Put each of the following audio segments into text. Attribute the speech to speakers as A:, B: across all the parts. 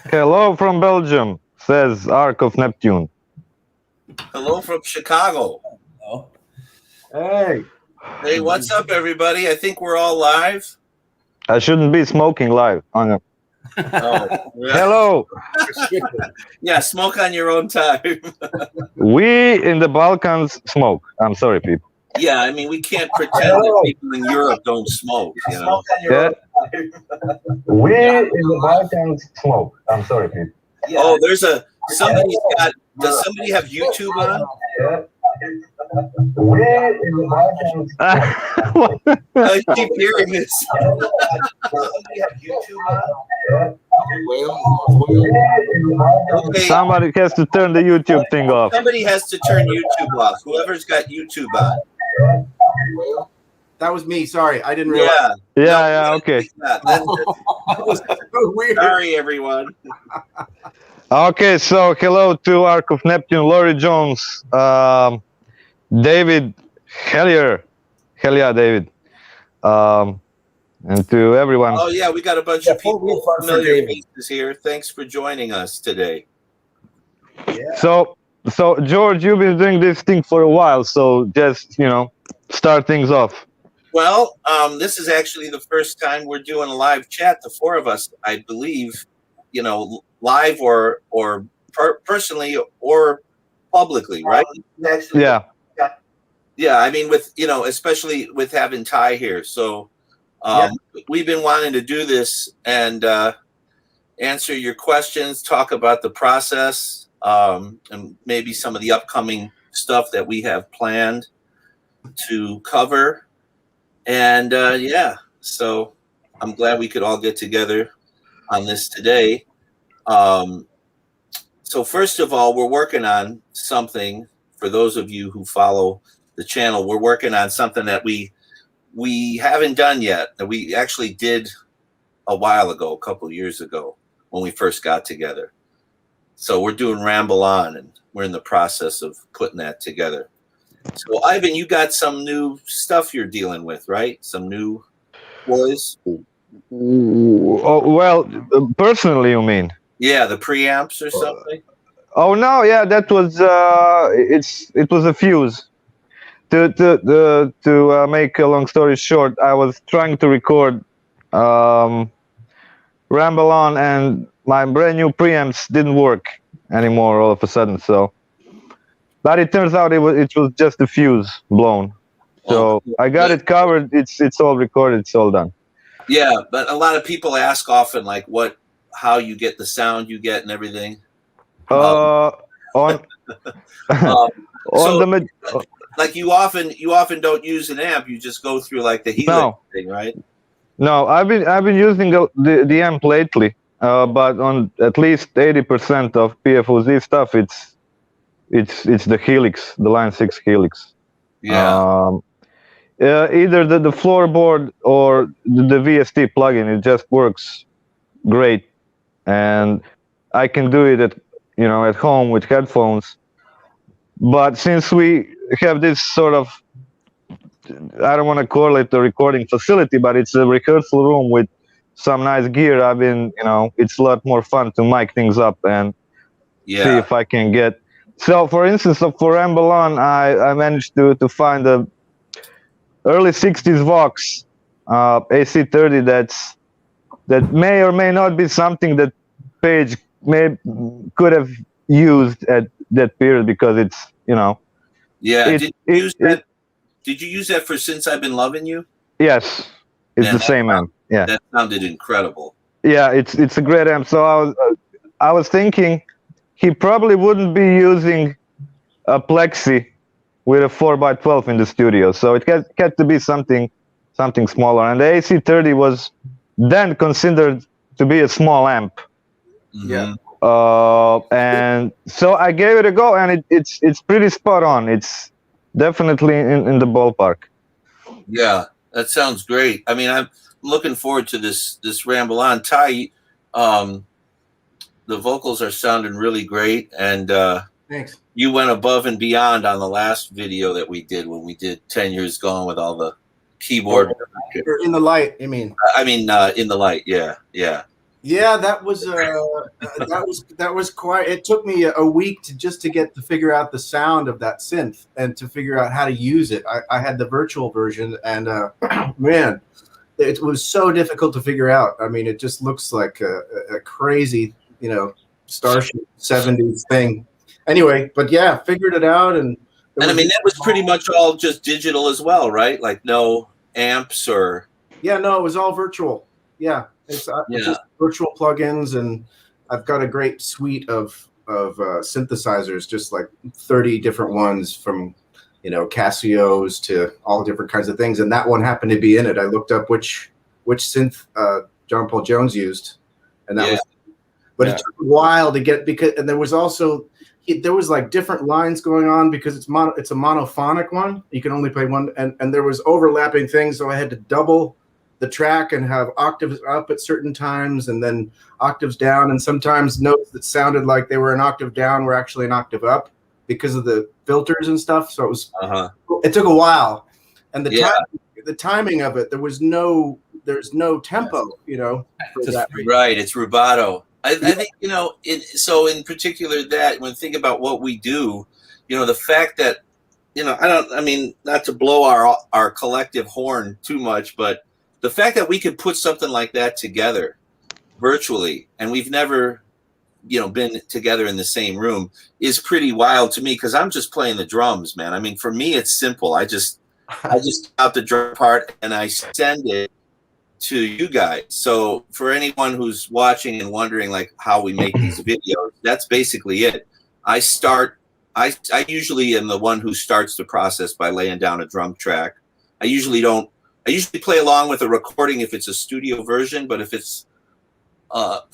A: Hello from Belgium, says Ark of Neptune.
B: Hello from Chicago.
C: Oh.
D: Hey.
B: Hey, what's up, everybody? I think we're all live.
A: I shouldn't be smoking live. Oh, no.
B: Oh, yeah.
A: Hello.
B: Yeah, smoke on your own time.
A: We in the Balkans smoke. I'm sorry, people.
B: Yeah, I mean, we can't pretend that people in Europe don't smoke, you know?
A: Yeah. We in the Balkans smoke. I'm sorry, people.
B: Oh, does somebody have YouTube on?
A: We in the Balkans
B: I keep hearing this. Somebody have YouTube on? Okay.
A: Somebody has to turn the YouTube thing off.
B: Somebody has to turn YouTube off. Whoever's got YouTube on.
D: That was me. Sorry, I didn't realize.
A: Yeah, okay.
B: That was
D: So weird.
B: Sorry, everyone.
A: Okay, so hello to Ark of Neptune, Laurie Jones, David, hell yeah, David, and to everyone.
B: Oh yeah, we got a bunch of people, familiar faces here. Thanks for joining us today.
D: Yeah.
A: So George, you've been doing this thing for a while, so just start things off.
B: Well, this is actually the first time we're doing a live chat, the four of us, I believe, live or personally or publicly, right?
A: Yeah.
B: Yeah, I mean, with especially with having Ty here, so we've been wanting to do this and answer your questions, talk about the process, and maybe some of the upcoming stuff that we have planned to cover. And so I'm glad we could all get together on this today. So first of all, we're working on something. For those of you who follow the channel, we're working on something that we haven't done yet, that we actually did a while ago, a couple of years ago when we first got together. So we're doing Ramble On, and we're in the process of putting that together. So Ivan, you got some new stuff you're dealing with, right? Some new boys?
A: Oh, well, personally, you mean?
B: Yeah, the preamps or something?
A: Oh no, yeah, that was it was a fuse. To make a long story short, I was trying to record Ramble On, and my brand new preamps didn't work anymore all of a sudden. So, but it turns out it was just a fuse blown. So I got it covered. It's all recorded. It's all done.
B: Yeah, but a lot of people ask often, like, how you get the sound you get and everything. Like you often don't use an amp. You just go through like the Helix thing, right?
A: No, I've been using the amp lately, but on at least 80% of PFOZ stuff, it's the Helix, the Line 6 Helix.
B: Yeah.
A: Either the floorboard or the VST plugin, it just works great, and I can do it at home with headphones. But since we have this sort of, I don't want to call it a recording facility, but it's a rehearsal room with some nice gear. It's a lot more fun to mic things up and see if I can get. So, for instance, for Ramble On, I managed to find a early 60s Vox AC30 that may or may not be something that Page could have used at that period, because it's
B: Yeah. Did you use that for Since I've Been Loving You?
A: Yes, it's the same amp. Yeah,
B: that sounded incredible.
A: Yeah, it's a great amp. So I was thinking he probably wouldn't be using a Plexi with a 4x12 in the studio, so it had to be something smaller. And the AC30 was then considered to be a small amp.
B: Yeah.
A: And so I gave it a go, and it's pretty spot on. It's definitely in the ballpark.
B: Yeah, that sounds great. I mean, I'm looking forward to this Ramble On. Ty, the vocals are sounding really great, and
D: thanks.
B: You went above and beyond on the last video that we did when we did 10 Years Gone with all the keyboard.
D: In the light, you mean?
B: I mean, in the light, yeah.
D: Yeah, that was quite. It took me a week to get to figure out the sound of that synth and to figure out how to use it. I had the virtual version, and man, it was so difficult to figure out. I mean, it just looks like a crazy, Starship '70s thing. Anyway, but yeah, figured it out, and
B: I mean that was pretty much all just digital as well, right? Like no amps or.
D: Yeah, no, it was all virtual. Yeah, it's just virtual plugins, and I've got a great suite of synthesizers, just like 30 different ones from Casios to all different kinds of things, and that one happened to be in it. I looked up which synth John Paul Jones used, and that was. But it took a while to get and there was also there was like different lines going on because it's a monophonic one. You can only play one, and there was overlapping things, so I had to double the track and have octaves up at certain times and then octaves down, and sometimes notes that sounded like they were an octave down were actually an octave up because of the filters and stuff. So it was it took a while, and the timing of it, there's no tempo,
B: right. It's rubato. I think so in particular that when think about what we do, the fact that I mean not to blow our collective horn too much, but the fact that we could put something like that together virtually, and we've never, been together in the same room is pretty wild to me because I'm just playing the drums, man. I mean, for me, it's simple. I just out the drum part and I send it to you guys. So for anyone who's watching and wondering like how we make these videos, that's basically it. I usually am the one who starts the process by laying down a drum track. I usually play along with a recording if it's a studio version, but if it's,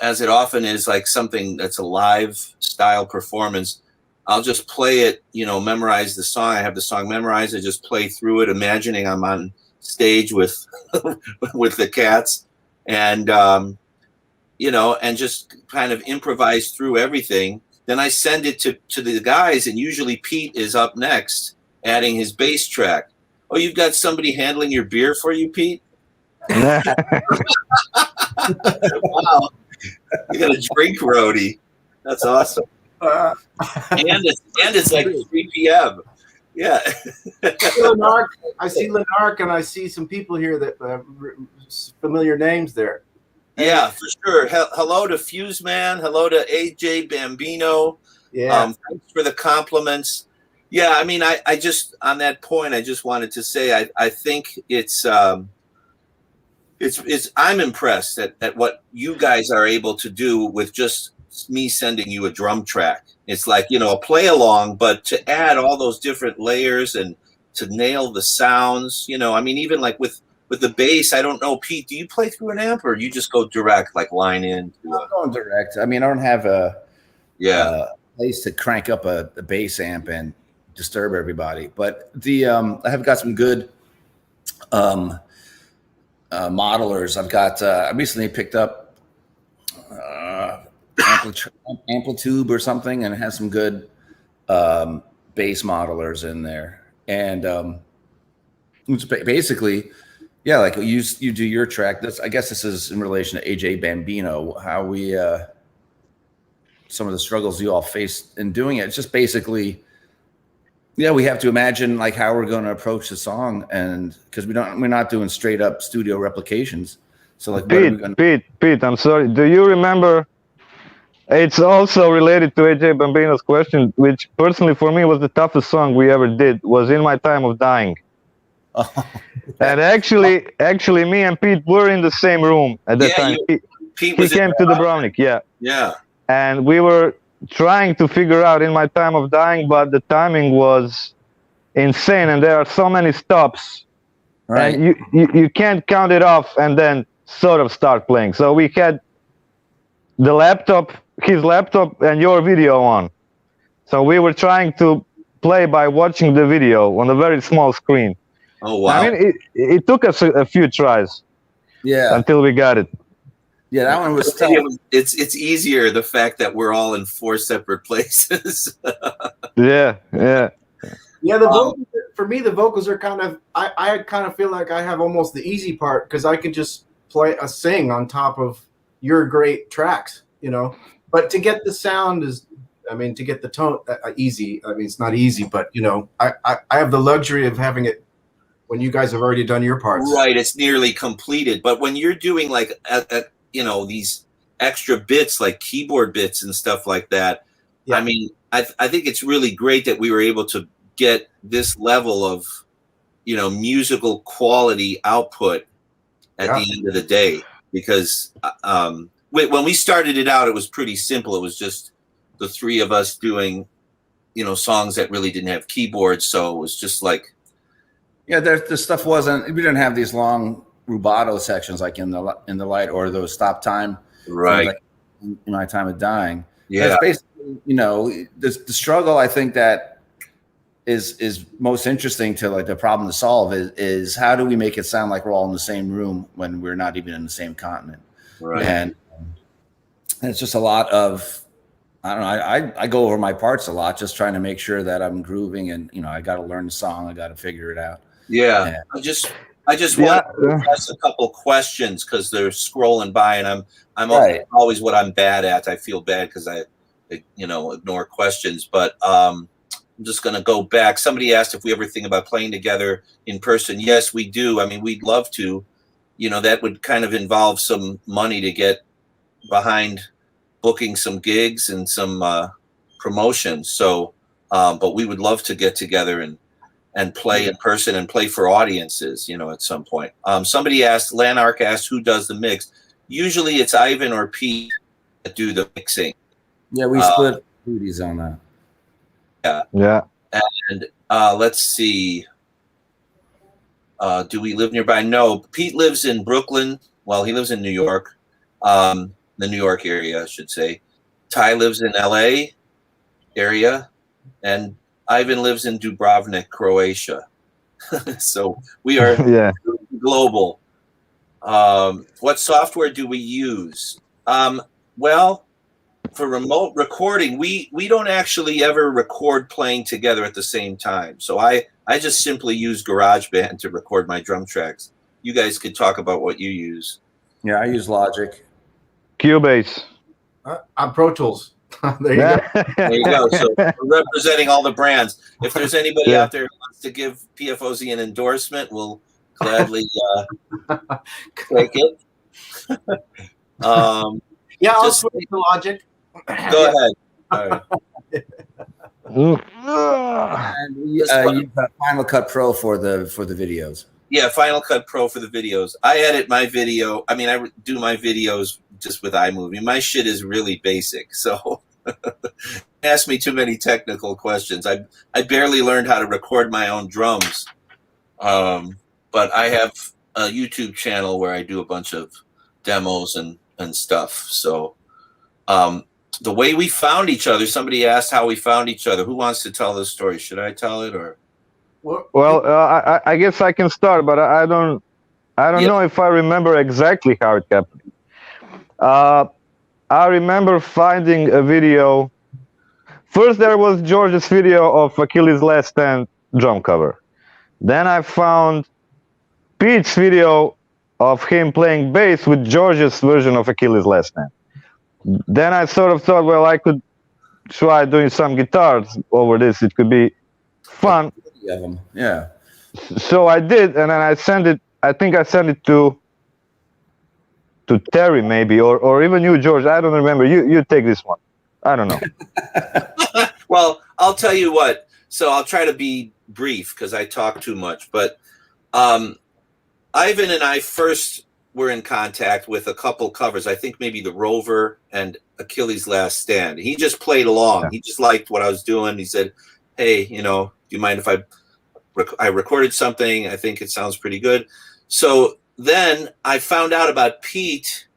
B: as it often is, like something that's a live style performance, I'll just play it, memorize the song. I have the song memorized. I just play through it, imagining I'm on stage with the cats and, and just kind of improvise through everything. Then I send it to the guys, and usually Pete is up next, adding his bass track. Oh, you've got somebody handling your beer for you, Pete? Wow. You got a drink roadie. That's awesome. And it's like 3 p.m. Yeah.
D: I see Lenark, and I see some people here that familiar names there.
B: Yeah, for sure. Hello to Fuse Man. Hello to AJ Bambino.
D: Yeah.
B: Thanks for the compliments. Yeah, I mean, I just on that point, I just wanted to say I think it's I'm impressed at what you guys are able to do with just me sending you a drum track. It's like, a play along, but to add all those different layers and to nail the sounds, I mean, even like with the bass, I don't know, Pete, do you play through an amp or you just go direct, like line in?
C: I'm going direct. I mean, I don't have a place to crank up a bass amp and disturb everybody, but I have got some good modelers. I've got I recently picked up Amplitude or something, and it has some good bass modelers in there, and it's basically like you do your track. I guess this is in relation to AJ Bambino, how we some of the struggles you all face in doing it. It's just basically we have to imagine like how we're going to approach the song, and because we're not doing straight up studio replications. So like
A: Pete, I'm sorry. Do you remember? It's also related to AJ Bambino's question, which personally for me was the toughest song we ever did. Was In My Time of Dying. And actually, me and Pete were in the same room at that time. He came to Dubrovnik,
B: Yeah.
A: And we were trying to figure out In My Time of Dying, but the timing was insane, and there are so many stops, right? And you can't count it off and then sort of start playing. So we had his laptop, and your video on. So we were trying to play by watching the video on a very small screen.
B: Oh wow!
A: I mean, it took us a few tries, until we got it.
C: Yeah, that one was tough.
B: It's easier the fact that we're all in 4 separate places.
A: Yeah.
D: The vocals, for me, the vocals are kind of. I kind of feel like I have almost the easy part because I can just sing on top of your great tracks, you know. But to get the sound is, I mean, to get the tone easy. I mean, it's not easy, but you know, I have the luxury of having it when you guys have already done your parts.
B: Right, it's nearly completed. But when you're doing like you know, these extra bits like keyboard bits and stuff like that, yeah. I mean, I think it's really great that we were able to get this level of, you know, musical quality output at the end of the day. Because when we started it out, it was pretty simple. It was just the three of us doing, you know, songs that really didn't have keyboards. So it was just like,
C: yeah, the stuff wasn't. We didn't have these long rubato sections like in the light or those stop time.
B: Right.
C: Like in My Time of Dying.
B: Yeah.
C: That's basically, you know, the struggle. I think that is most interesting to like the problem to solve is how do we make it sound like we're all in the same room when we're not even in the same continent.
B: Right.
C: And it's just a lot of, I don't know. I go over my parts a lot, just trying to make sure that I'm grooving, and you know, I got to learn the song, I got to figure it out.
B: Yeah,
C: and
B: I just want to ask a couple questions because they're scrolling by, and I'm
C: right.
B: always what I'm bad at. I feel bad because I you know, ignore questions, but I'm just going to go back. Somebody asked if we ever think about playing together in person. Yes, we do. I mean, we'd love to. You know, that would kind of involve some money to get behind booking some gigs and some promotions. So, but we would love to get together and play in person and play for audiences, you know, at some point. Somebody asked, Lanark asked, who does the mix? Usually it's Ivan or Pete that do the mixing.
C: Yeah, we split duties on that.
B: Yeah.
A: Yeah.
B: And let's see. Do we live nearby? No. Pete lives in Brooklyn. Well, he lives in New York. The New York area, I should say. Ty lives in LA area. And Ivan lives in Dubrovnik, Croatia. So we are global. What software do we use? Well, for remote recording, we don't actually ever record playing together at the same time. So I just simply use GarageBand to record my drum tracks. You guys could talk about what you use.
C: Yeah, I use Logic.
A: Cubase.
D: I'm Pro Tools. There you go.
B: There you go. So we're representing all the brands. If there's anybody out there who wants to give PFOZ an endorsement, we'll gladly take it.
D: Yeah, I'll switch to Logic.
B: Go ahead. All right.
C: And you use Final Cut Pro for the videos.
B: Yeah, Final Cut Pro for the videos. I edit my video. I mean, I do my videos just with iMovie. My shit is really basic, so ask me too many technical questions. I barely learned how to record my own drums, but I have a YouTube channel where I do a bunch of demos and stuff. So the way we found each other, somebody asked how we found each other. Who wants to tell this story? Should I tell it or?
A: Well, I guess I can start, but I don't know if I remember exactly how it happened. I remember finding a video. First, there was George's video of Achilles' Last Stand drum cover. Then I found Pete's video of him playing bass with George's version of Achilles' Last Stand. Then I sort of thought, well, I could try doing some guitars over this. It could be fun.
C: Yeah.
A: So I did, and then I sent it. I think I sent it to Terry maybe, or even you, George. I don't remember. You take this one. I don't know.
B: Well, I'll tell you what. So I'll try to be brief because I talk too much. But Ivan and I first were in contact with a couple covers. I think maybe the Rover and Achilles' Last Stand. He just played along. Yeah. He just liked what I was doing. He said, "Hey, you know, do you mind if I recorded something? I think it sounds pretty good." So then I found out about Pete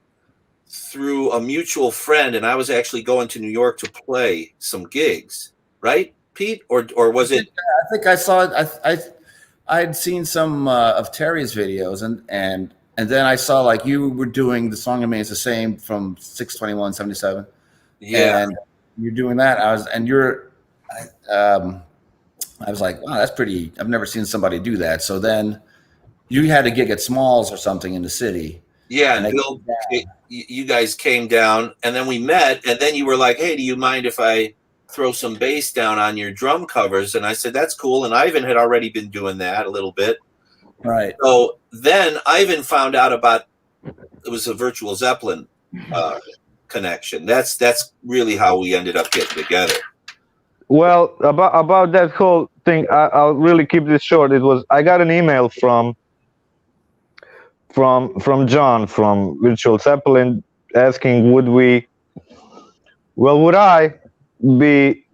B: through a mutual friend, and I was actually going to New York to play some gigs, right, Pete? Or was it?
C: I think I saw it. I had seen some of Terry's videos, and then I saw like you were doing the song remains the same from 6/21/77.
B: Yeah,
C: and you're doing that. I was like, wow, that's pretty. I've never seen somebody do that. So then you had a gig at Smalls or something in the city.
B: Yeah, and you guys came down, and then we met, and then you were like, "Hey, do you mind if I throw some bass down on your drum covers?" And I said, "That's cool." And Ivan had already been doing that a little bit.
C: Right.
B: So then Ivan found out about it was a virtual Zeppelin connection. That's really how we ended up getting together.
A: Well, about that whole thing, I'll really keep this short. It was I got an email from John from Virtual Zeppelin asking would I be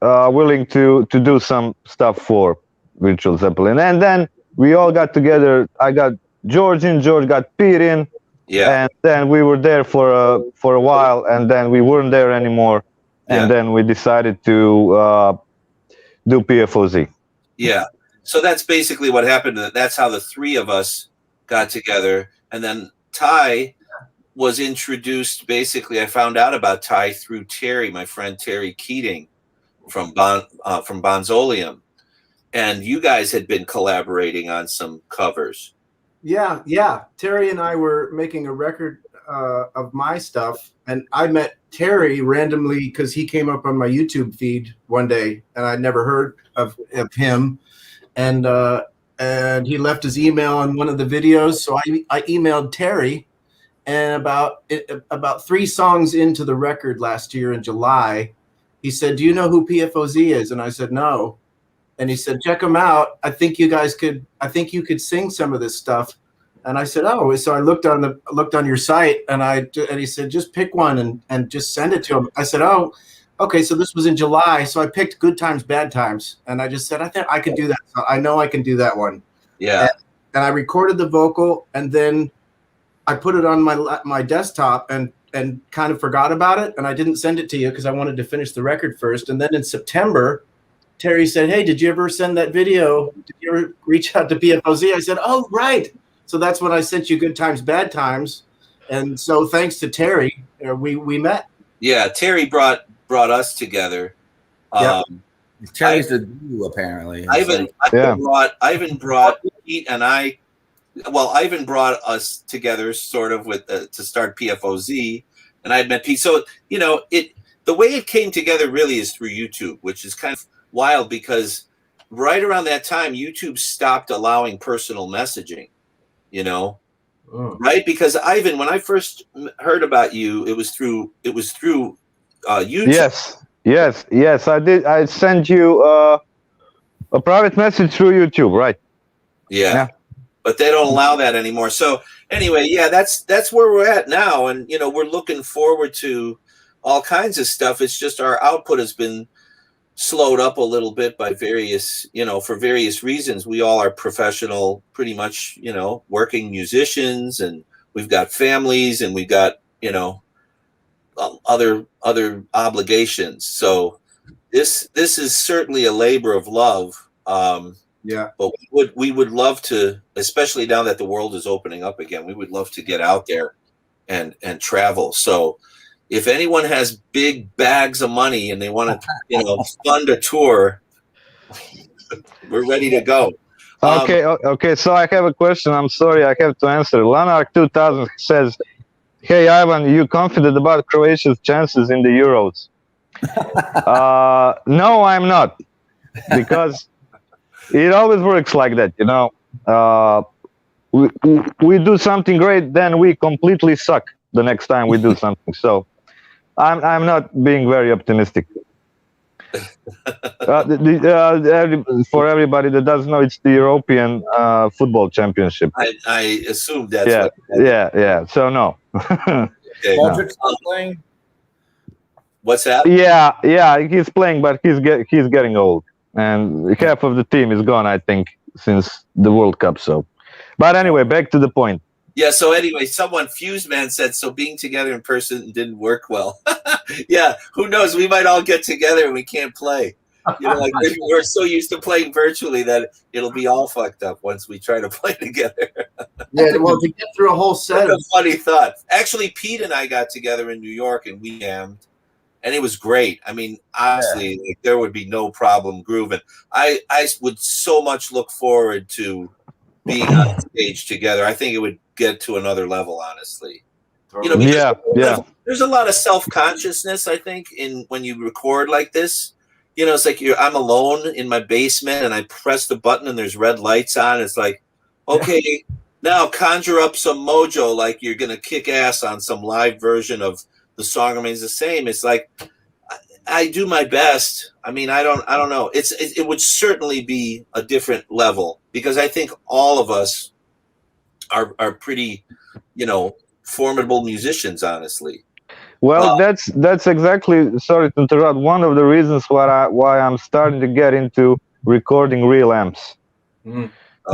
A: willing to do some stuff for Virtual Zeppelin, and then we all got together. I got George in, George got Pete in,
B: Yeah,
A: and then we were there for a while, and then we weren't there anymore, and then we decided to do PFOZ.
B: Yeah. So that's basically what happened. That's how the three of us got together. And then Ty was introduced. Basically, I found out about Ty through Terry, my friend Terry Keating from Bonzolium. And you guys had been collaborating on some covers.
D: Yeah. Terry and I were making a record of my stuff, and I met Terry randomly because he came up on my YouTube feed one day, and I'd never heard of him, and he left his email on one of the videos. So I emailed Terry, and about 3 songs into the record last year in July, he said, "Do you know who PFOZ is?" And I said, "No." And he said, "Check them out. I think you could sing some of this stuff." And I said, "Oh." So I looked on your site, and he said, "Just pick one and just send it to him." I said, "Oh, okay." So this was in July. So I picked Good Times, Bad Times. And I just said, I think I could do that. So I know I can do that one.
B: Yeah.
D: And I recorded the vocal, and then I put it on my desktop and kind of forgot about it. And I didn't send it to you because I wanted to finish the record first. And then in September, Terry said, "Hey, did you ever send that video? Did you ever reach out to PFOZ?" I said, "Oh, right." So that's when I sent you Good Times, Bad Times. And so thanks to Terry, we met.
B: Yeah, Terry brought us together.
C: Terry's the guru, apparently.
B: Ivan brought Pete and I. Well, Ivan brought us together sort of with to start PFOZ, and I had met Pete. So the way it came together really is through YouTube, which is kind of wild because right around that time, YouTube stopped allowing personal messaging. Right? Because Ivan, when I first heard about you, it was through YouTube.
A: Yes. I did. I sent you a private message through YouTube, right?
B: Yeah. But they don't allow that anymore. So anyway, that's where we're at now, and we're looking forward to all kinds of stuff. It's just our output has been slowed up a little bit by for various reasons. We all are professional, pretty much, working musicians, and we've got families, and we've got, other obligations. So this is certainly a labor of love. But we would love to, especially now that the world is opening up again, we would love to get out there and travel. So if anyone has big bags of money and they want to, fund a tour, we're ready to go.
A: Okay. So I have a question. I'm sorry, I have to answer. Lanark 2000 says, "Hey Ivan, you confident about Croatia's chances in the Euros?" No, I'm not, because it always works like that. We do something great, then we completely suck the next time we do something. So I'm not being very optimistic. For everybody that doesn't know, it's the European Football Championship.
B: I assume that's
A: yeah. So no.
B: Okay.
C: Baldrick's playing?
B: What's that?
A: Yeah, he's playing, but he's getting old, and half of the team is gone, I think, since the World Cup. So, but anyway, back to the point.
B: Yeah. So anyway, Fuse Man said, so being together in person didn't work well. Yeah. Who knows? We might all get together and we can't play. Maybe we're so used to playing virtually that it'll be all fucked up once we try to play together.
D: Yeah. Well, to get through a whole set.
B: That's a funny thought. Actually, Pete and I got together in New York and we jammed, and it was great. I mean, honestly, there would be no problem grooving. I would so much look forward to being on stage together. I think it would get to another level, honestly. You know, because
A: Yeah.
B: there's a lot of self-consciousness, I think, in when you record like this. You know, it's like I'm alone in my basement and I press the button and there's red lights on. It's like, okay, now conjure up some mojo like you're gonna kick ass on some live version of the song remains the same. It's like I do my best. I mean, I don't know. It would certainly be a different level because I think all of us are pretty, you know, formidable musicians, honestly.
A: Well, that's exactly. Sorry to interrupt. One of the reasons why I'm starting to get into recording real amps,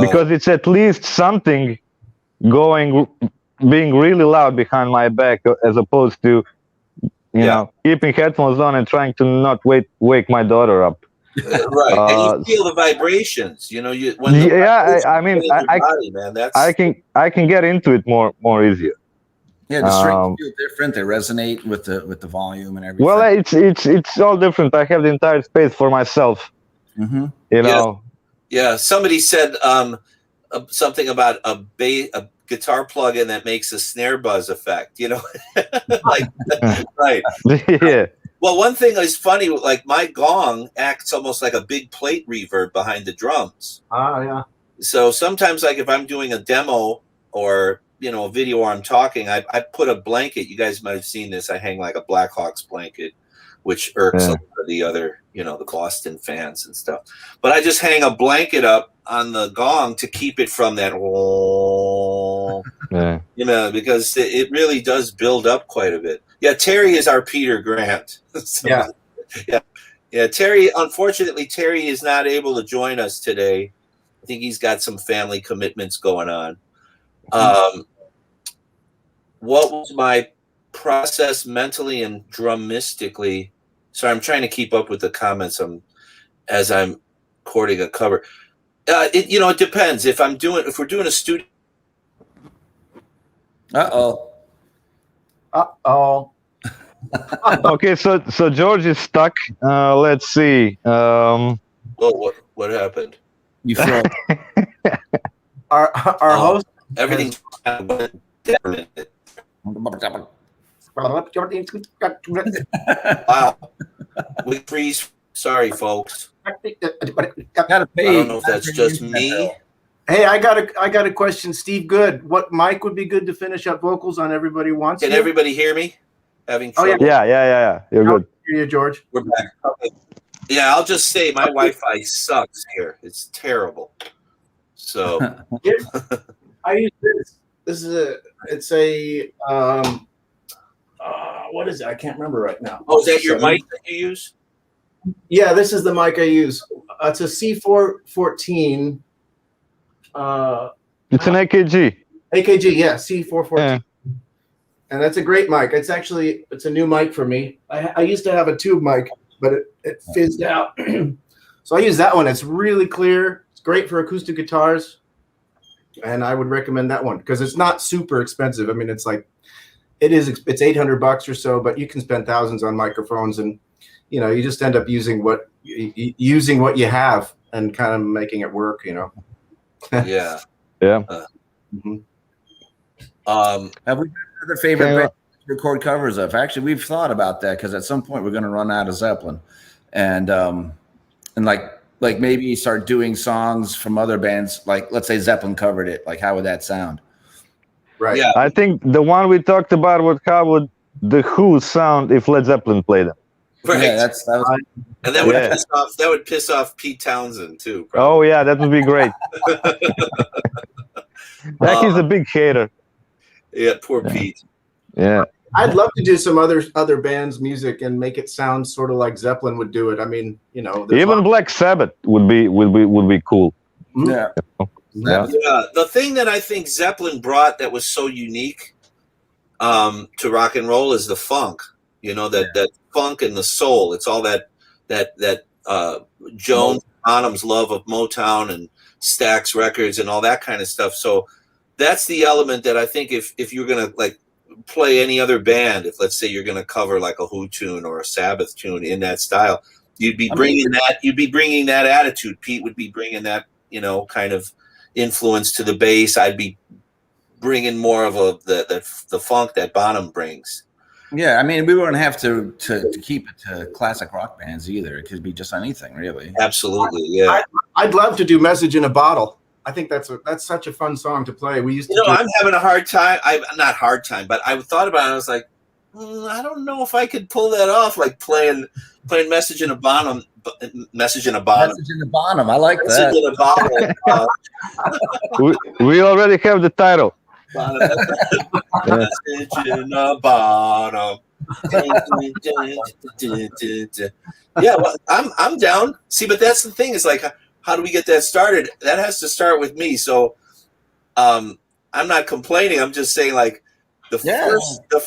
A: because it's at least something being really loud behind my back, as opposed to you know keeping headphones on and trying to not wake my daughter up.
B: Right, and you feel the vibrations. You know,
A: I mean,
B: body, man,
A: I can get into it more easier.
C: Yeah, the strings feel different. They resonate with the volume and everything.
A: Well, it's all different. I have the entire space for myself.
C: Mm-hmm.
A: You know.
B: Yeah. Somebody said something about a guitar plug-in that makes a snare buzz effect. You know, like right.
A: Yeah.
B: Well, one thing is funny. Like my gong acts almost like a big plate reverb behind the drums.
D: Yeah.
B: So sometimes, like if I'm doing a demo or you know, a video where I'm talking, I put a blanket. You guys might have seen this. I hang like a Blackhawks blanket, which irks a lot of the other, you know, the Boston fans and stuff. But I just hang a blanket up on the gong to keep it from that, you know, because it really does build up quite a bit. Yeah, Terry is our Peter Grant. So, yeah. Terry, unfortunately, Terry is not able to join us today. I think he's got some family commitments going on. What was my process mentally and drumistically? Sorry, I'm trying to keep up with the comments as I'm recording a cover. It depends. If we're doing a studio.
A: Okay, so George is stuck. Let's see.
B: Oh, what happened?
C: You froze.
D: Our host.
B: Everything's wow. We freeze. Sorry, folks.
C: Gotta pay.
B: I don't know if that's just me.
D: Hey, I got a question, Steve Good. What mic would be good to finish up vocals on Everybody Wants
B: Can
D: You?
B: everybody hear me? Having trouble.
A: Yeah. You're good.
D: Hear you, George.
B: We're back. Okay. Yeah, I'll just say my Wi-Fi sucks here. It's terrible. So
D: I use this. This is what is it? I can't remember right now.
B: Oh, is that your mic that you use?
D: Yeah, this is the mic I use. It's a C414.
A: It's an AKG.
D: AKG, yeah, C414.
A: Yeah.
D: And that's a great mic. It's a new mic for me. I used to have a tube mic, but it fizzed out. So I use that one. It's really clear. It's great for acoustic guitars. And I would recommend that one because it's not super expensive. I mean, it's $800 or so, but you can spend thousands on microphones, and you know, you just end up using what you have and kind of making it work. You know.
B: Yeah.
C: Have we got other favorite bands to record covers of? Actually, we've thought about that because at some point we're going to run out of Zeppelin, and like maybe start doing songs from other bands. Like let's say Zeppelin covered it. Like how would that sound?
D: Right.
B: Yeah.
A: I think the one we talked about was how would the Who sound if Led Zeppelin played them.
B: Right.
C: Yeah, that was,
B: and that would piss off Pete Townsend too. Probably.
A: Oh yeah, that would be great. He's a big hater.
B: Yeah, poor Pete.
A: Yeah.
D: I'd love to do some other bands' music and make it sound sort of like Zeppelin would do it. I mean, you know,
A: even Black Sabbath would be cool.
C: yeah.
B: Yeah, the thing that I think Zeppelin brought that was so unique to rock and roll is the funk. You know, that funk and the soul. It's all that Jones Bonham's love of Motown and Stax Records and all that kind of stuff. So that's the element that I think if you're gonna like play any other band, if let's say you're gonna cover like a Who tune or a Sabbath tune in that style, you'd be bringing that attitude. Pete would be bringing that, you know, kind of influence to the bass. I'd be bring in more of the funk that Bonham brings.
C: Yeah, I mean, we wouldn't have to keep it to classic rock bands either. It could be just anything, really.
B: Absolutely, yeah.
D: I'd love to do "Message in a Bottle." I think that's such a fun song to play. We used to.
B: I'm having a hard time. Not hard time, but I thought about it. I was like, I don't know if I could pull that off. Like playing "Message in a Bottom." Message in a Bottom.
C: Message in the Bottom. I like
B: Message
C: that.
B: in a Bottle.
A: we already have the title.
B: Message in a Bottom. Yeah, well, I'm down. See, but that's the thing. Is like, how do we get that started? That has to start with me. So, I'm not complaining. I'm just saying, like, the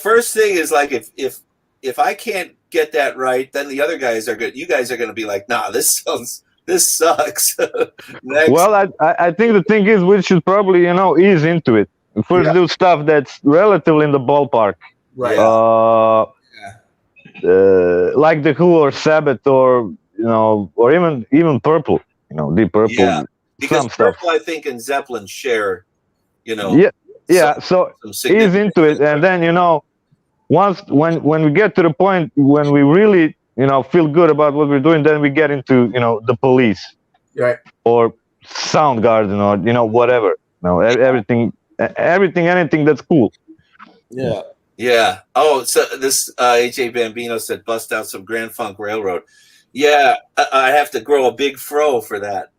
B: first thing is like, if I can't get that right, then the other guys are good. You guys are going to be like, nah, this sucks. Next.
A: Well, I think the thing is we should probably ease into it. First, do stuff that's relatively in the ballpark.
D: Right.
A: Like the Who or Sabbath or or even Purple. Deep Purple.
B: Yeah, because Purple,
A: stuff.
B: I think, and Zeppelin share.
A: Yeah. So ease into it, and then once when we get to the point when we really feel good about what we're doing, then we get into the Police,
D: right,
A: or Soundgarden, or whatever. Anything that's cool.
C: Yeah.
B: Yeah. Oh, so this AJ Bambino said, "Bust out some Grand Funk Railroad." Yeah, I have to grow a big fro for that.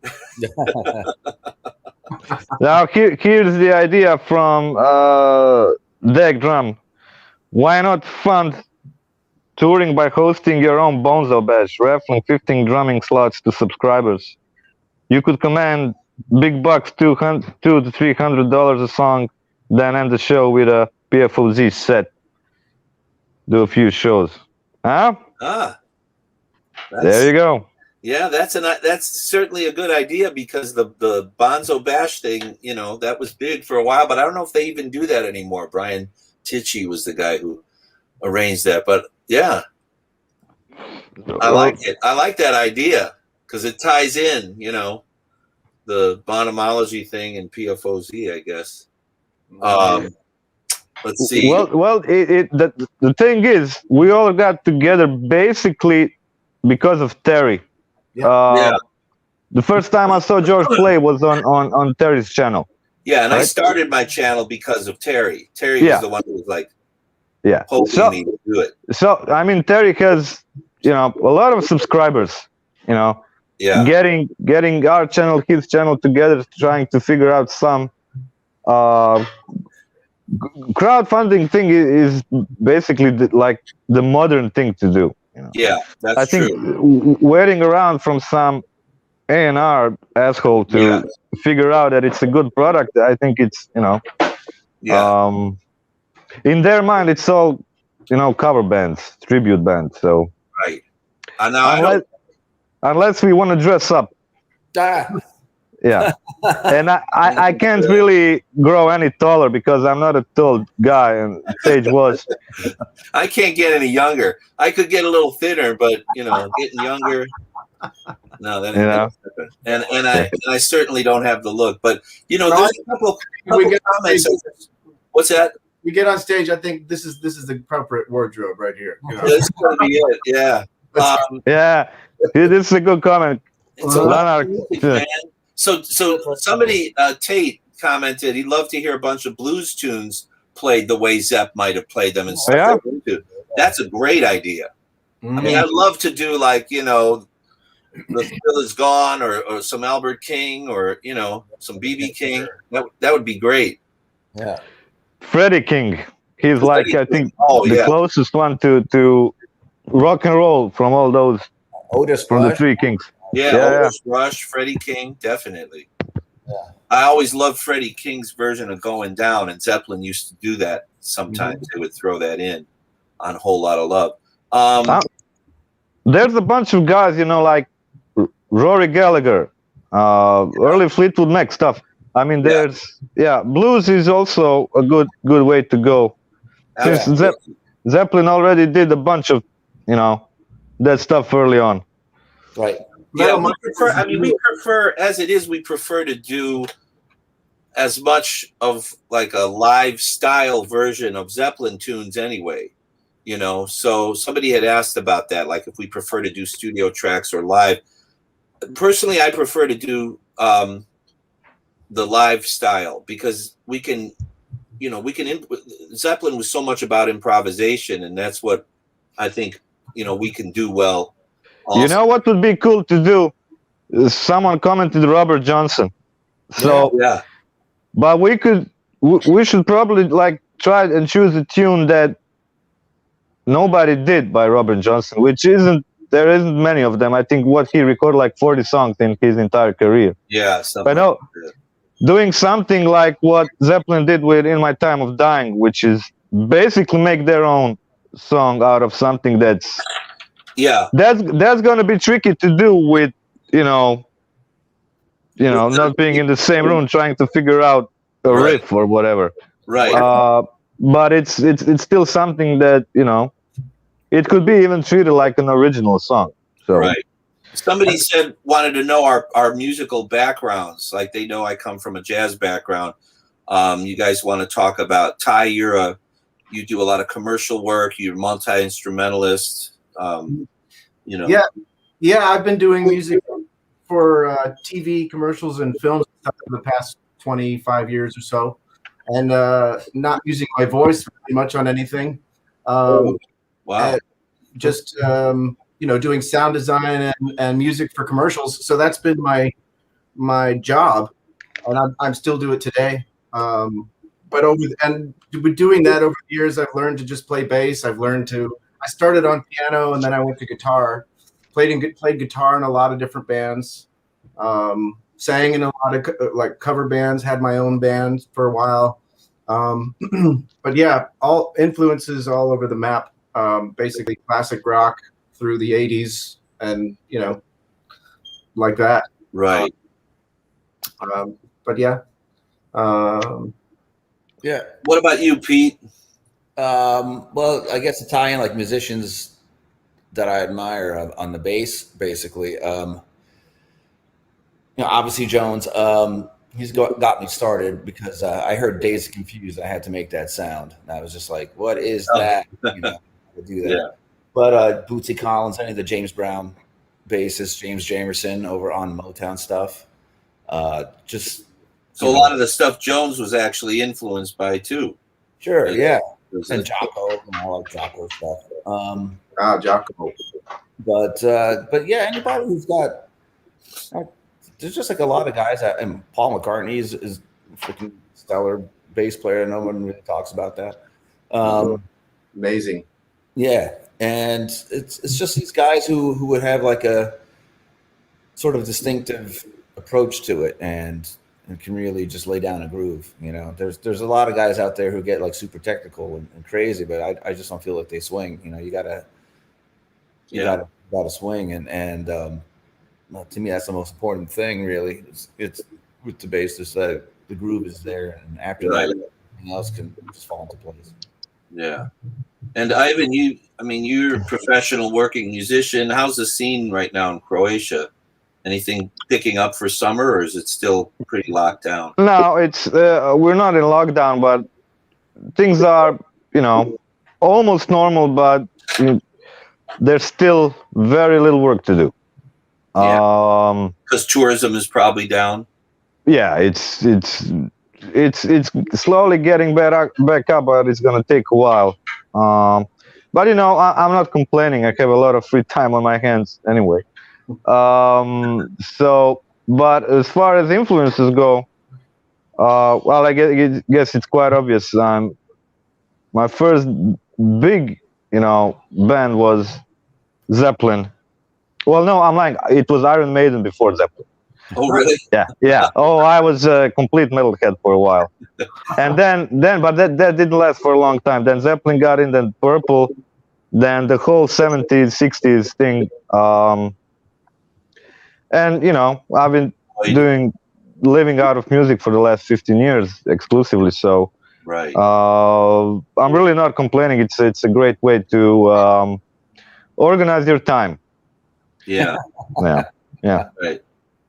A: Now here's the idea from Deck Drum. Why not fund touring by hosting your own Bonzo Bash, raffling 15 drumming slots to subscribers? You could command big bucks, $200 to $300 a song, then end the show with a PFOZ set. Do a few shows. Huh? There you go.
B: Yeah, that's certainly a good idea, because the Bonzo Bash thing, that was big for a while, but I don't know if they even do that anymore. Brian Tichy was the guy who arranged that, but yeah, I like it. I like that idea because it ties in, the Bonhomology thing and PFOZ, I guess. Let's see.
A: Well, the thing is, we all got together basically because of Terry.
B: Yeah.
A: The first time I saw George play was on Terry's channel.
B: Yeah, and
A: right?
B: I started my channel because of Terry. Terry was the one who was like, hoping me to do it.
A: So I mean, Terry has a lot of subscribers. Getting our channel, his channel together, trying to figure out some crowdfunding thing is basically the modern thing to do.
B: Yeah, that's true.
A: I think waiting around from some A&R asshole to figure out that it's a good product, I think it's in their mind it's all cover bands, tribute bands. So
B: right.
A: Unless we want to dress up. Yeah. And I can't really grow any taller because I'm not a tall guy, and Sage was.
B: I can't get any younger. I could get a little thinner, but getting younger. No, that ain't and I certainly don't have the look. But there's a couple comments. What's that?
D: We get on stage. I think this is the appropriate wardrobe right here.
B: This is gonna be it. Yeah.
A: Yeah. This is a good comment.
B: So somebody, Tate, commented he'd love to hear a bunch of blues tunes played the way Zepp might have played them and stuff. Yeah. That's a great idea. Mm-hmm. I mean, I'd love to do The Thrill Is Gone or some Albert King or some BB King. That would be great.
C: Yeah.
A: Freddie King. He's I think the closest one to rock and roll from all those.
C: Otis
A: from
C: Rush.
A: The Three Kings.
B: Otis Rush, Freddie King, definitely. Yeah. I always loved Freddie King's version of Going Down, and Zeppelin used to do that sometimes. Mm-hmm. They would throw that in on A Whole Lot of Love.
A: There's a bunch of guys, like Rory Gallagher, early Fleetwood Mac stuff. I mean, blues is also a good way to go. Since Zeppelin already did a bunch of, that stuff early on.
C: Right.
B: Yeah, we prefer as it is, we prefer to do as much of like a live style version of Zeppelin tunes anyway, you know. So somebody had asked about that, like if we prefer to do studio tracks or live. Personally, I prefer to do the live style because we can, you know, Zeppelin was so much about improvisation, and that's what I think, you know, we can do well. Also.
A: You know what would be cool to do? Someone commented Robert Johnson. So
B: yeah.
A: But we should probably like try and choose a tune that nobody did by Robert Johnson, which there isn't many of them. I think he recorded like 40 songs in his entire career.
B: Yeah,
A: I know doing something like what Zeppelin did with In My Time of Dying, which is basically make their own song out of something that's gonna be tricky to do with, you know, not being in the same room trying to figure out a riff or whatever.
B: Right.
A: But it's still something that, you know, it could be even treated like an original song. So.
B: Right. Somebody wanted to know our musical backgrounds. Like they know I come from a jazz background. You guys want to talk about Ty? You do a lot of commercial work. You're multi-instrumentalist. You know.
D: Yeah. I've been doing music for TV commercials and films for the past 25 years or so, and not using my voice very much on anything.
B: Wow.
D: Just you know, doing sound design and music for commercials. So that's been my job, and I'm still do it today. But with doing that over the years, I've learned to just play bass. I started on piano and then I went to guitar. Played guitar in a lot of different bands. Sang in a lot of like cover bands. Had my own band for a while. But yeah, all influences all over the map. Basically classic rock through the 80s and, you know, like that.
B: Right.
D: But yeah.
C: Yeah.
B: What about you, Pete?
C: Well, I guess Italian, like musicians that I admire on the bass, basically. You know, obviously Jones, he's got me started because I heard Days Confused. I had to make that sound. And I was just like, what is that? You know, to do that. Yeah. But Bootsy Collins, any of the James Brown bassist, James Jamerson over on Motown stuff.
B: So a lot of the stuff Jones was actually influenced by too.
C: Sure, yeah. And Jocko, and all like Jocko stuff.
D: Jocko.
C: But yeah, anybody who's got there's just like a lot of guys and Paul McCartney is a freaking stellar bass player. No one really talks about that.
D: Amazing.
C: Yeah. And it's just these guys who would have like a sort of distinctive approach to it and can really just lay down a groove. You know, there's a lot of guys out there who get like super technical and crazy, but I just don't feel like they swing. You know, you gotta swing and well, to me that's the most important thing. Really, it's with the bass is that the groove is there, and after that, everything else can just fall into place.
B: Yeah. And Ivan, you're a professional working musician. How's the scene right now in Croatia? Anything picking up for summer, or is it still pretty locked down?
A: No, it's we're not in lockdown, but things are, you know, almost normal, but there's still very little work to do.
B: Because tourism is probably down.
A: Yeah, it's slowly getting back up, but it's gonna take a while. But you know, I'm not complaining. I have a lot of free time on my hands anyway. So, but as far as influences go, well, I guess it's quite obvious. My first big, you know, band was Zeppelin. Well, no, I'm lying. It was Iron Maiden before Zeppelin.
B: Oh, really?
A: Yeah. Oh, I was a complete metalhead for a while, and then, but that didn't last for a long time. Then Zeppelin got in, then Purple, then the whole 70s, 60s thing. And you know, I've been living out of music for the last 15 years exclusively. So,
B: right.
A: I'm really not complaining. It's a great way to organize your time.
B: Yeah.
A: Yeah.
B: Right.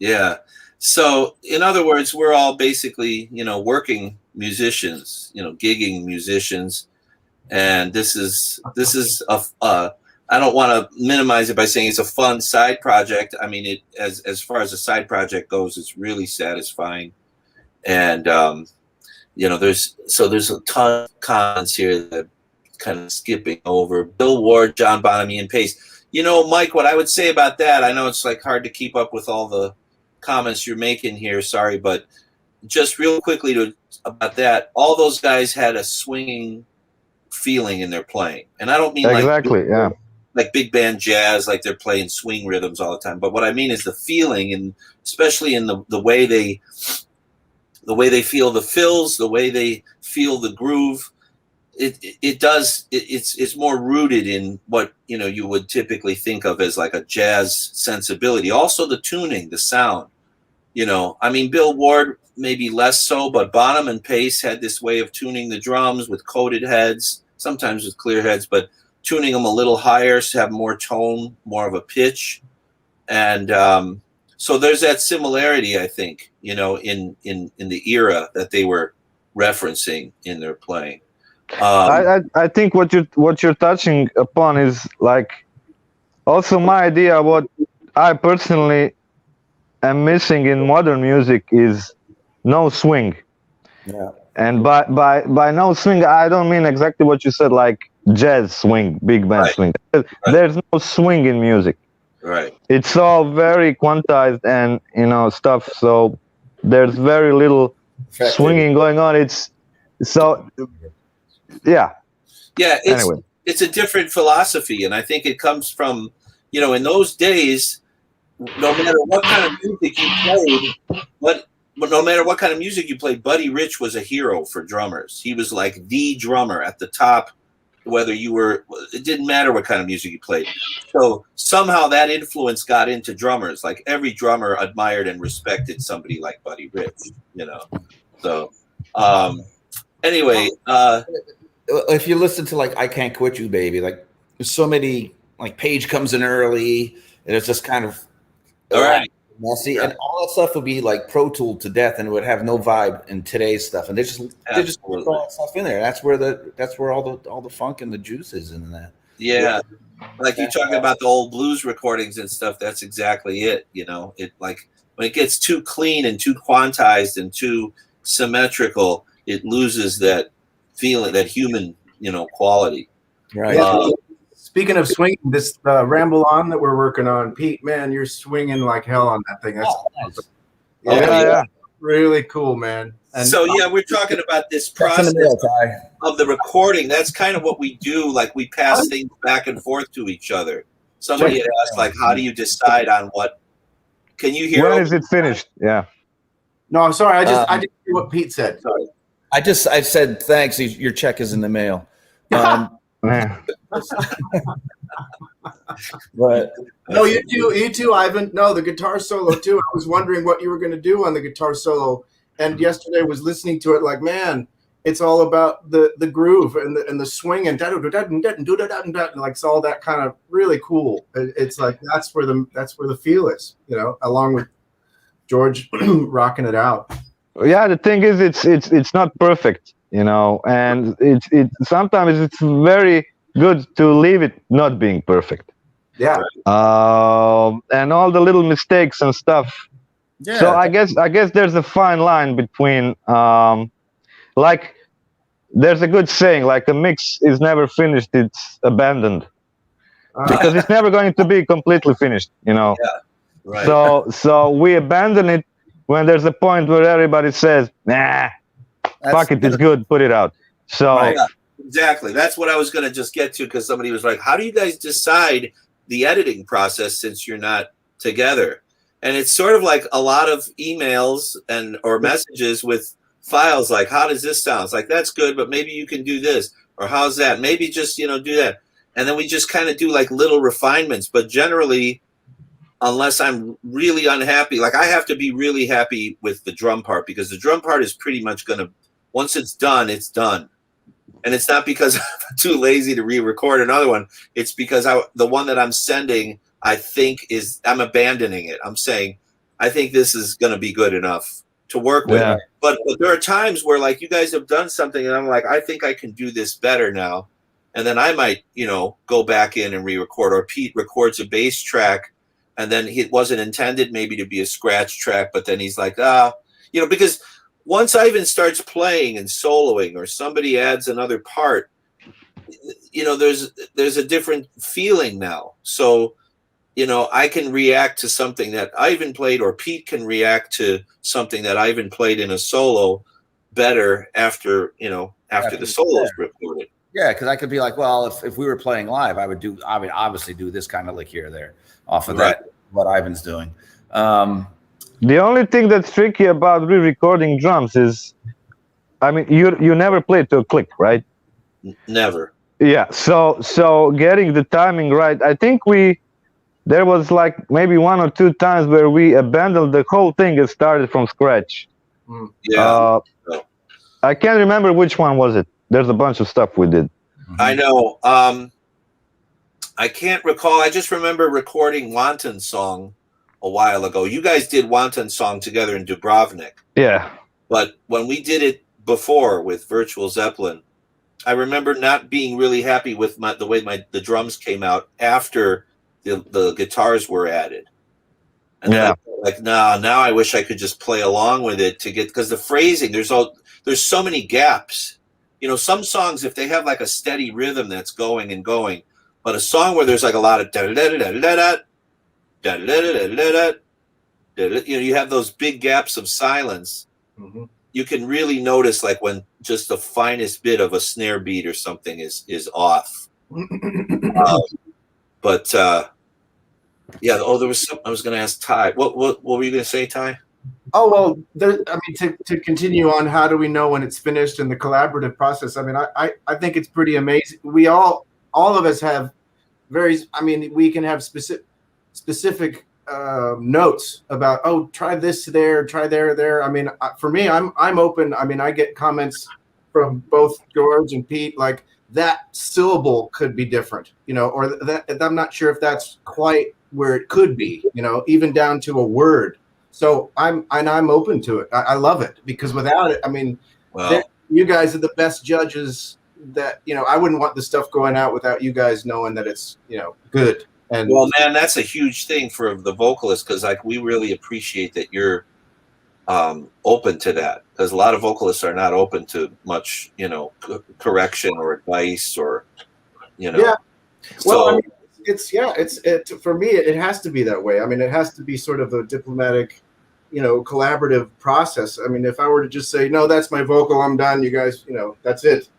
B: Yeah. So in other words, we're all basically, working musicians, gigging musicians. And this is I don't want to minimize it by saying it's a fun side project. I mean, as far as a side project goes, it's really satisfying. And, there's a ton of comments here that kind of skipping over. Bill Ward, John Bonamy, and Pace. Mike, what I would say about that, I know it's like hard to keep up with all the comments you're making here. Sorry, but just real quickly about that, all those guys had a swinging feeling in their playing, and I don't mean like big band jazz, like they're playing swing rhythms all the time. But what I mean is the feeling, and especially in the way they feel the fills, the way they feel the groove. It's more rooted in what you would typically think of as like a jazz sensibility. Also the tuning, the sound. I mean, Bill Ward maybe less so, but Bonham and Pace had this way of tuning the drums with coated heads, sometimes with clear heads, but tuning them a little higher to have more tone, more of a pitch. And so there's that similarity, I think, in the era that they were referencing in their playing.
A: I think what you're touching upon is like also my idea. What I personally am missing in modern music is no swing.
C: Yeah.
A: And by no swing, I don't mean exactly what you said, like jazz swing, big band swing. There's no swing in music.
B: Right.
A: It's all very quantized and stuff. So there's very little swinging going on. It's so. Yeah.
B: It's a different philosophy, and I think it comes from, in those days, no matter what kind of music you played, but no matter what kind of music you played, Buddy Rich was a hero for drummers. He was like the drummer at the top, whether it didn't matter what kind of music you played. So somehow that influence got into drummers. Like every drummer admired and respected somebody like Buddy Rich, So anyway,
C: if you listen to like I Can't Quit You Baby, like there's so many, like Page comes in early and it's just kind of messy, and all that stuff would be like Pro Tool to death, and it would have no vibe in today's stuff, and they just put all that stuff in there. That's where all the funk and the juice is in that.
B: Yeah. Like you're talking about the old blues recordings and stuff, that's exactly it. It like when it gets too clean and too quantized and too symmetrical, it loses that feeling, that human, quality.
C: Right.
D: Speaking of swinging, this Ramble On that we're working on, Pete, man, you're swinging like hell on that thing. That's
A: nice.
D: Really cool, man. And
B: so we're talking about this process of the recording. That's kind of what we do. Like we pass things back and forth to each other. Somebody had asked, like, how do you decide on what? Can you hear?
A: When is it finished? Yeah.
D: No, I'm sorry. I didn't hear what Pete said. Sorry.
C: I said thanks. Your check is in the mail. But
D: no, you too, Ivan. No, the guitar solo too. I was wondering what you were going to do on the guitar solo, and yesterday was listening to it. Like, man, it's all about the groove and the swing and like it's all that kind of really cool. It's like that's where the feel is, along with George rocking it out.
A: Yeah, the thing is, it's not perfect, and it sometimes it's very good to leave it not being perfect.
D: Yeah.
A: And all the little mistakes and stuff. Yeah. So I guess there's a fine line between like there's a good saying, like a mix is never finished, it's abandoned. Because it's never going to be completely finished,
B: Yeah. Right.
A: So we abandon it when there's a point where everybody says, nah, fuck it, it's good, put it out. So
B: exactly. That's what I was going to just get to, because somebody was like, how do you guys decide the editing process since you're not together? And it's sort of like a lot of emails or messages with files like, how does this sound? It's like, that's good, but maybe you can do this. Or how's that? Maybe just, do that. And then we just kind of do like little refinements. But generally, unless I'm really unhappy, like I have to be really happy with the drum part, because the drum part is pretty much going to, once it's done, it's done. And it's not because I'm too lazy to re-record another one. It's because the one that I'm sending, I think I'm abandoning it. I'm saying, I think this is going to be good enough to work with.
A: Yeah.
B: But there are times where like you guys have done something and I'm like, I think I can do this better now. And then I might, go back in and re-record, or Pete records a bass track and then it wasn't intended maybe to be a scratch track, but then he's like, because once Ivan starts playing and soloing, or somebody adds another part, there's a different feeling now. So, I can react to something that Ivan played, or Pete can react to something that Ivan played in a solo better after the solo's recorded.
C: Yeah, because I could be like, well, if we were playing live, I would obviously do this kind of lick here or there off of that, what Ivan's doing.
A: The only thing that's tricky about re-recording drums is, you never play to a click, right?
B: Never.
A: Yeah. So getting the timing right, I think there was like maybe 1 or 2 times where we abandoned the whole thing and started from scratch.
B: Yeah.
A: I can't remember which one was it. There's a bunch of stuff we did.
B: I know. I can't recall. I just remember recording Wanton Song a while ago. You guys did Wanton Song together in Dubrovnik.
A: Yeah.
B: But when we did it before with Virtual Zeppelin, I remember not being really happy with the way the drums came out after the guitars were added. And then I felt like, now I wish I could just play along with it because the phrasing, there's so many gaps. Some songs, if they have like a steady rhythm that's going and going, but a song where there's like a lot of you have those big gaps of silence.
D: Mm-hmm.
B: You can really notice like when just the finest bit of a snare beat or something is off. There was something I was going to ask Ty. What were you going to say, Ty?
D: Oh, well, to continue on, how do we know when it's finished in the collaborative process? I think it's pretty amazing. We all of us have we can have specific notes about, try this there, try there. For me, I'm open. I get comments from both George and Pete, like that syllable could be different, or that I'm not sure if that's quite where it could be, even down to a word. So I'm open to it. I love it, because without it, you guys are the best judges. That I wouldn't want the stuff going out without you guys knowing that it's good. And
B: well, man, that's a huge thing for the vocalist, because we really appreciate that you're open to that, because a lot of vocalists are not open to much correction or advice or
D: Yeah.
B: So,
D: well, it's for me, it has to be that way. It has to be sort of a diplomatic, collaborative process. If I were to just say, no, that's my vocal, I'm done, you guys, that's it,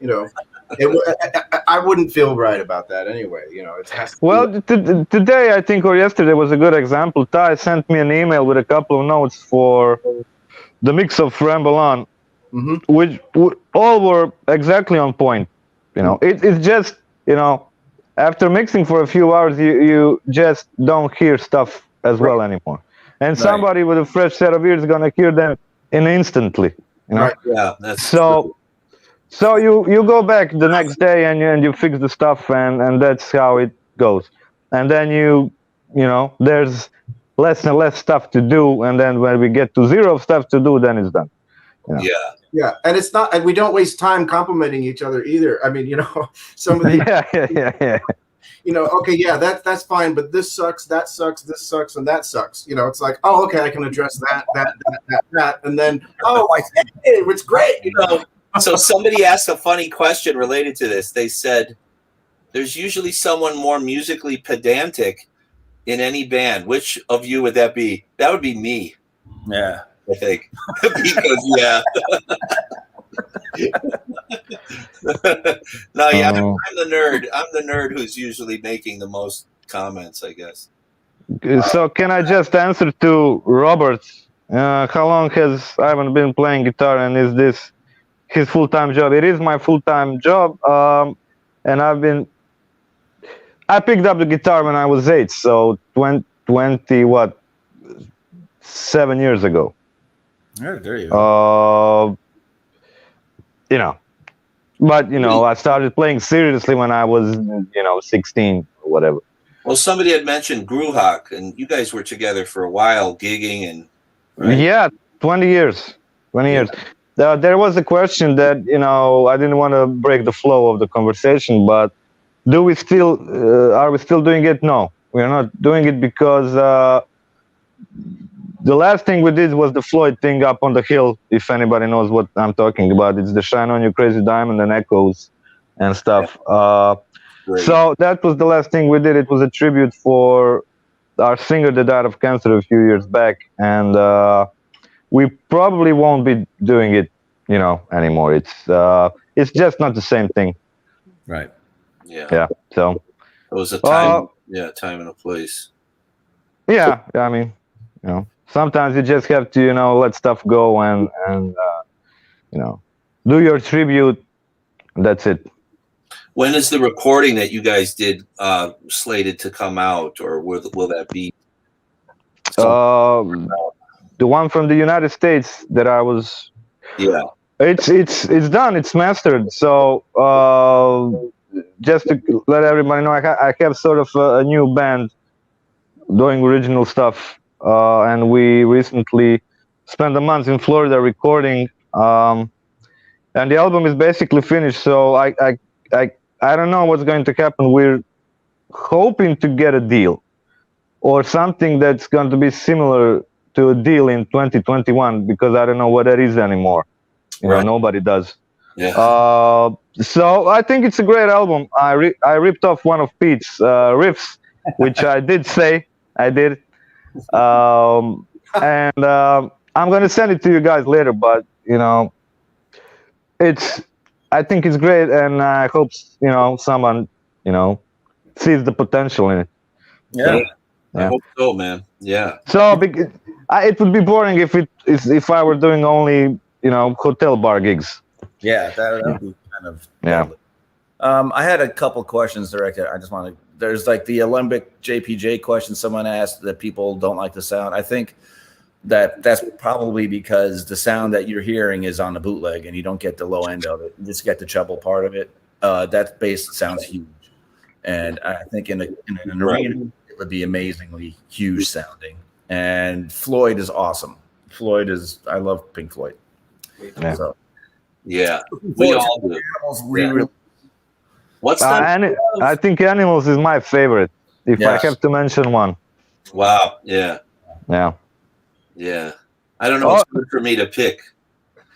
D: I wouldn't feel right about that anyway. It has to
A: today, I think, or yesterday was a good example. Ty sent me an email with a couple of notes for the mix of Ramble On, which all were exactly on point. It's just, after mixing for a few hours, you just don't hear stuff as well anymore. And somebody with a fresh set of ears is gonna hear them instantly.
D: Right.
B: Yeah. That's
A: so you go back the next day and you fix the stuff, and that's how it goes. And then there's less and less stuff to do, and then when we get to 0 stuff to do, then it's done.
D: Yeah, and it's not, and we don't waste time complimenting each other either. Some of the okay, yeah, that's fine, but this sucks, that sucks, this sucks, and that sucks. It's like, oh, okay, I can address that, and then it's great.
B: So somebody asked a funny question related to this. They said, "There's usually someone more musically pedantic in any band. Which of you would that be?" That would be me.
C: Yeah.
B: I think because no, I'm the nerd. I'm the nerd who's usually making the most comments, I guess.
A: So can I just answer to Robert? How long has Ivan been playing guitar, and is this his full-time job? It is my full-time job, and I picked up the guitar when I was 8, so 7 years ago.
C: Oh, there you go.
A: But I started playing seriously when I was 16 or whatever.
B: Well, somebody had mentioned Gruhawk, and you guys were together for a while, gigging and right?
A: Yeah, 20 years. 20 years. There was a question that, I didn't want to break the flow of the conversation, but are we still doing it? No, we're not doing it because the last thing we did was the Floyd thing up on the hill, if anybody knows what I'm talking about. It's the Shine On You Crazy Diamond and Echoes and stuff.
B: Great.
A: So that was the last thing we did. It was a tribute for our singer that died of cancer a few years back, and we probably won't be doing it, anymore. It's just not the same thing.
C: Right.
B: Yeah.
A: Yeah. So
B: It was a time. Time and a place.
A: yeah. I mean, sometimes you just have to, let stuff go and do your tribute. That's it.
B: When is the recording that you guys did slated to come out, or will that be?
A: The one from the United States that I was.
B: Yeah.
A: It's done. It's mastered. So just to let everybody know, I have sort of a new band doing original stuff, and we recently spent a month in Florida recording, and the album is basically finished. So I don't know what's going to happen. We're hoping to get a deal or something that's going to be similar to a deal in 2021, because I don't know what that is anymore.
B: Right.
A: Nobody does.
B: Yeah.
A: So I think it's a great album. I ripped off one of Pete's riffs, which I did say I did, and I'm gonna send it to you guys later. But I think it's great, and I hope someone sees the potential in it.
C: Yeah.
B: I hope so, man. Yeah.
A: So it would be boring if I were doing only hotel bar gigs.
C: Yeah, that would be kind of.
A: Yeah.
C: I had a couple questions directed. I just want to. There's like the Alembic JPJ question someone asked that people don't like the sound. I think that's probably because the sound that you're hearing is on the bootleg and you don't get the low end of it. You just get the treble part of it. That bass sounds huge, and I think in an arena it would be amazingly huge sounding. And Floyd is awesome. I love Pink Floyd.
A: Yeah.
C: So,
B: yeah, we all do.
C: Really.
B: What's that?
A: I think Animals is my favorite, if I have to mention one.
B: Wow. Yeah.
A: Yeah.
B: Yeah. I don't know. It's hard for me to pick.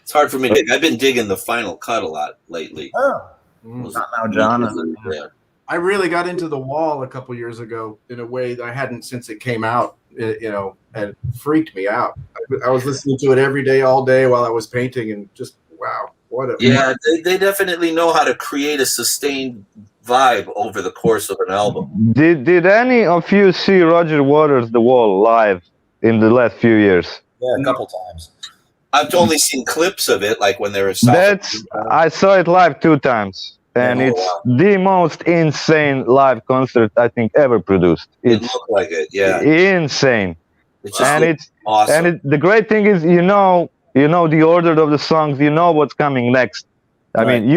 B: It's hard for me to pick. I've been digging the Final Cut a lot lately.
C: Oh. Not now, John.
B: Yeah.
D: I really got into The Wall a couple years ago in a way that I hadn't since it came out, and it freaked me out. I was listening to it every day, all day while I was painting, and just, wow.
B: Yeah, they definitely know how to create a sustained vibe over the course of an album.
A: Did any of you see Roger Waters' The Wall live in the last few years?
C: Yeah, a couple times.
B: I've only seen clips of it, like when they were.
A: I saw it live 2 times, and it's the most insane live concert I think ever produced.
B: It looked like it, yeah.
A: Insane.
B: It's just awesome.
A: And the great thing is, the order of the songs, what's coming next. I mean,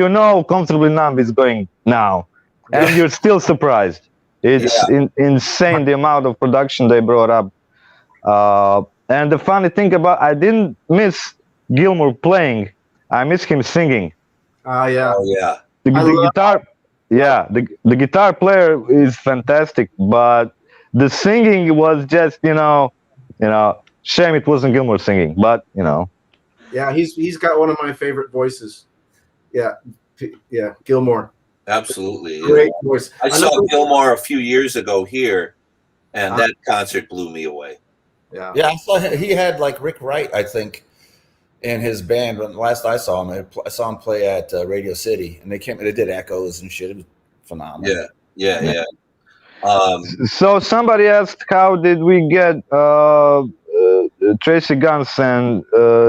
A: Comfortably Numb is going now, and you're still surprised. It's insane the amount of production they brought up. And the funny thing I didn't miss Gilmour playing. I miss him singing.
D: Yeah.
B: Oh, yeah.
A: The guitar, the guitar player is fantastic, but the singing was just, shame it wasn't Gilmour singing, but
D: Yeah, he's got one of my favorite voices. Yeah, Gilmour.
B: Absolutely.
D: Great voice.
B: I saw Gilmour a few years ago here, and that concert blew me away.
D: Yeah.
C: Yeah, I saw he had like Rick Wright, I think, in his band. When last I saw him, I saw him play at Radio City, and they did echoes and shit. It was phenomenal.
B: Yeah.
A: So somebody asked, how did we get Tracy Guns and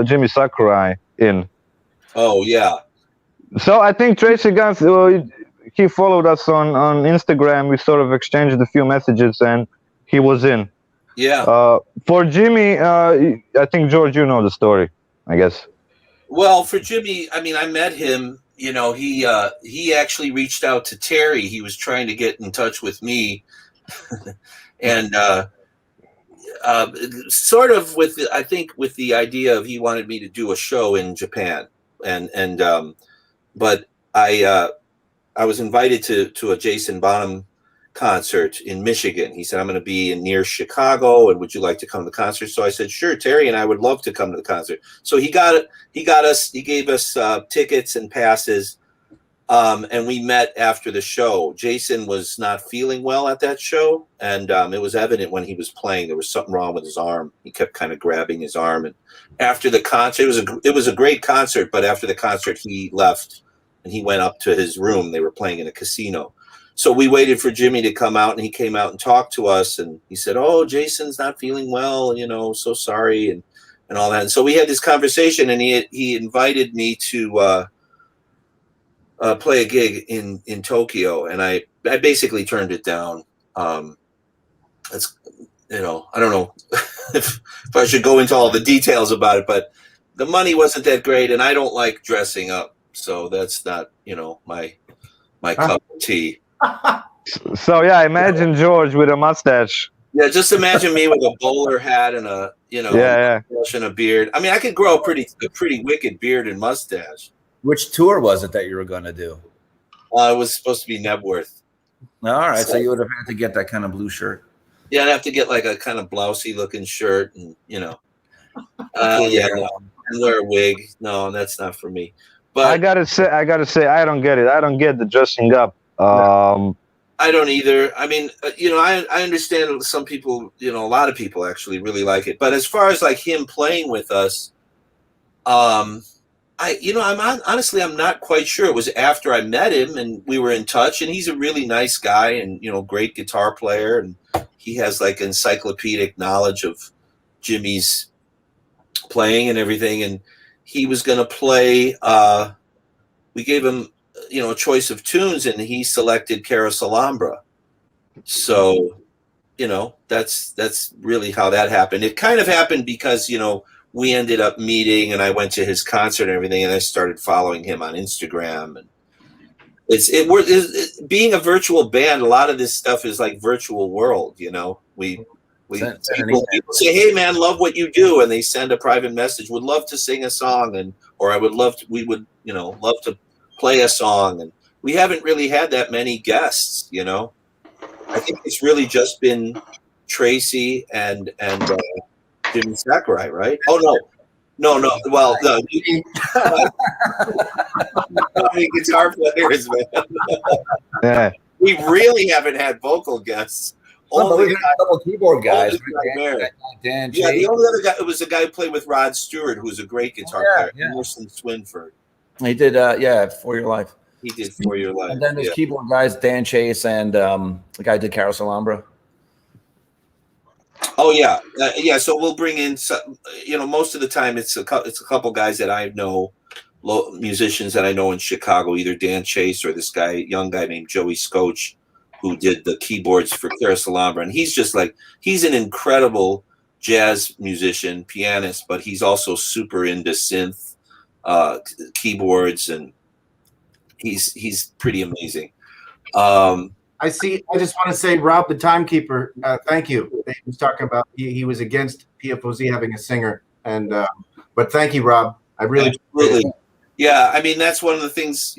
A: Jimmy Sakurai in?
B: Oh, yeah.
A: So I think Tracy Guns, he followed us on Instagram. We sort of exchanged a few messages, and he was in.
B: Yeah.
A: For Jimmy, I think, George, you know the story, I guess.
B: Well, for Jimmy, I mean, I met him. He actually reached out to Terry. He was trying to get in touch with me, and sort of with I think with the idea of he wanted me to do a show in Japan, but I was invited to a Jason Bonham concert in Michigan. He said, I'm going to be near Chicago, and would you like to come to the concert? So I said, sure, Terry and I would love to come to the concert. So he gave us tickets and passes, and we met after the show. Jason was not feeling well at that show, and it was evident when he was playing there was something wrong with his arm. He kept kind of grabbing his arm, and after the concert, it was a great concert, but after the concert he left and he went up to his room. They were playing in a casino. So we waited for Jimmy to come out, and he came out and talked to us, and he said, oh, Jason's not feeling well, so sorry, and all that. And so we had this conversation, and he invited me to play a gig in Tokyo, and I basically turned it down. It's, I don't know if I should go into all the details about it, but the money wasn't that great, and I don't like dressing up, so that's not, my cup of tea.
A: So yeah, imagine George with a mustache.
B: Yeah, just imagine me with a bowler hat and a and a beard. I mean, I could grow a pretty wicked beard and mustache.
C: Which tour was it that you were going to do?
B: It was supposed to be Nebworth.
C: All right, so you would have had to get that kind of blue shirt.
B: Yeah, I'd have to get like a kind of blousey looking shirt, and no, and wear a wig. No, that's not for me. But
A: I gotta say, I don't get it. I don't get the dressing up.
B: I don't either. I mean, I understand some people, a lot of people actually really like it. But as far as like him playing with us, I'm not quite sure. It was after I met him and we were in touch, and he's a really nice guy and, great guitar player. And he has like encyclopedic knowledge of Jimmy's playing and everything. And he was going to play, we gave him, a choice of tunes, and he selected Carousel Alhambra. So, that's really how that happened. It kind of happened because, we ended up meeting, and I went to his concert and everything, and I started following him on Instagram. And it's being a virtual band. A lot of this stuff is like virtual world. People say, "Hey, man, love what you do," and they send a private message. Would love to sing a song, or we would love to play a song. And we haven't really had that many guests. I think it's really just been Tracy and Jimmy Sakurai, right? Oh no. Well, no. Guitar players, man.
A: Yeah.
B: We really haven't had vocal guests.
C: Only a couple keyboard guys. Dan
B: yeah, the only other guy was a guy who played with Rod Stewart, who's a great guitar player. Emerson Swinford.
C: He did, For Your Life.
B: He did For Your Life.
C: And then there's keyboard guys, Dan Chase, and the guy who did Carousel Alhambra.
B: Oh yeah. So we'll bring in some, most of the time it's a couple guys that I know, musicians that I know in Chicago, either Dan Chase or this young guy named Joey Scotch, who did the keyboards for Carousel Alhambra. And he's an incredible jazz musician, pianist, but he's also super into synth, keyboards, and he's pretty amazing.
D: I just want to say, Rob, the timekeeper, thank you. He was talking about he was against Pfoz having a singer, and but thank you, Rob. I really appreciate it.
B: Yeah. I mean, that's one of the things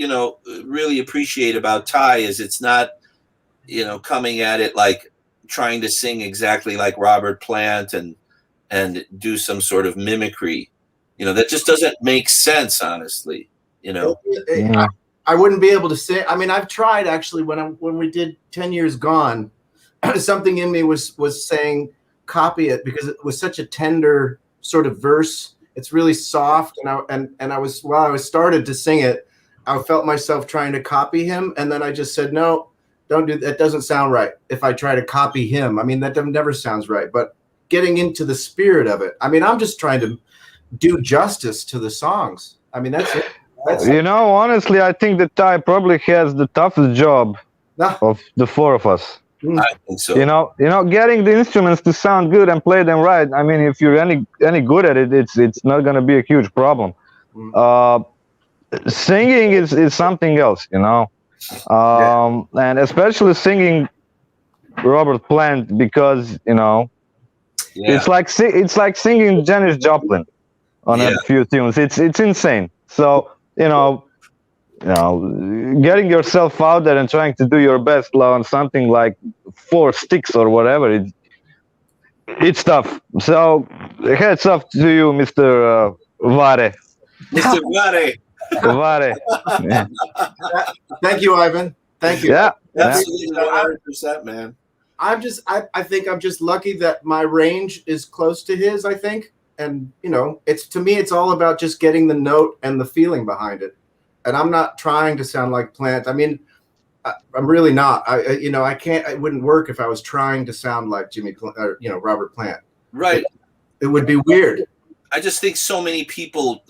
B: really appreciate about Ty is it's not coming at it like trying to sing exactly like Robert Plant and do some sort of mimicry. That just doesn't make sense, honestly.
D: I wouldn't be able to say. I mean, I've tried actually when we did 10 Years Gone. Something in me was saying copy it because it was such a tender sort of verse. It's really soft, and I was while I was started to sing it, I felt myself trying to copy him, and then I just said no, don't do that. That doesn't sound right. If I try to copy him, I mean that never sounds right. But getting into the spirit of it, I mean, I'm just trying to do justice to the songs. I mean, that's it.
A: Honestly, I think that Ty probably has the toughest job of the four of us.
B: I think so.
A: Getting the instruments to sound good and play them right. I mean, if you're any good at it, it's not going to be a huge problem. Singing is something else, and especially singing Robert Plant because
B: Yeah.
A: It's like singing Janis Joplin on a few tunes. It's insane. So getting yourself out there and trying to do your best on something like 4 sticks or whatever, it's tough. So heads up to you, Mr. Vare.
B: Mr. Vare.
A: Vare. Yeah.
D: Thank you, Ivan. Thank you.
A: Yeah.
B: Absolutely 100%, man.
D: I think I'm just lucky that my range is close to his, I think. And to me it's all about just getting the note and the feeling behind it. And I'm not trying to sound like Plant. I mean, I'm really not. I can't. It wouldn't work if I was trying to sound like Jimmy Plant or Robert Plant.
B: Right.
D: It would be weird.
B: I just think so many people,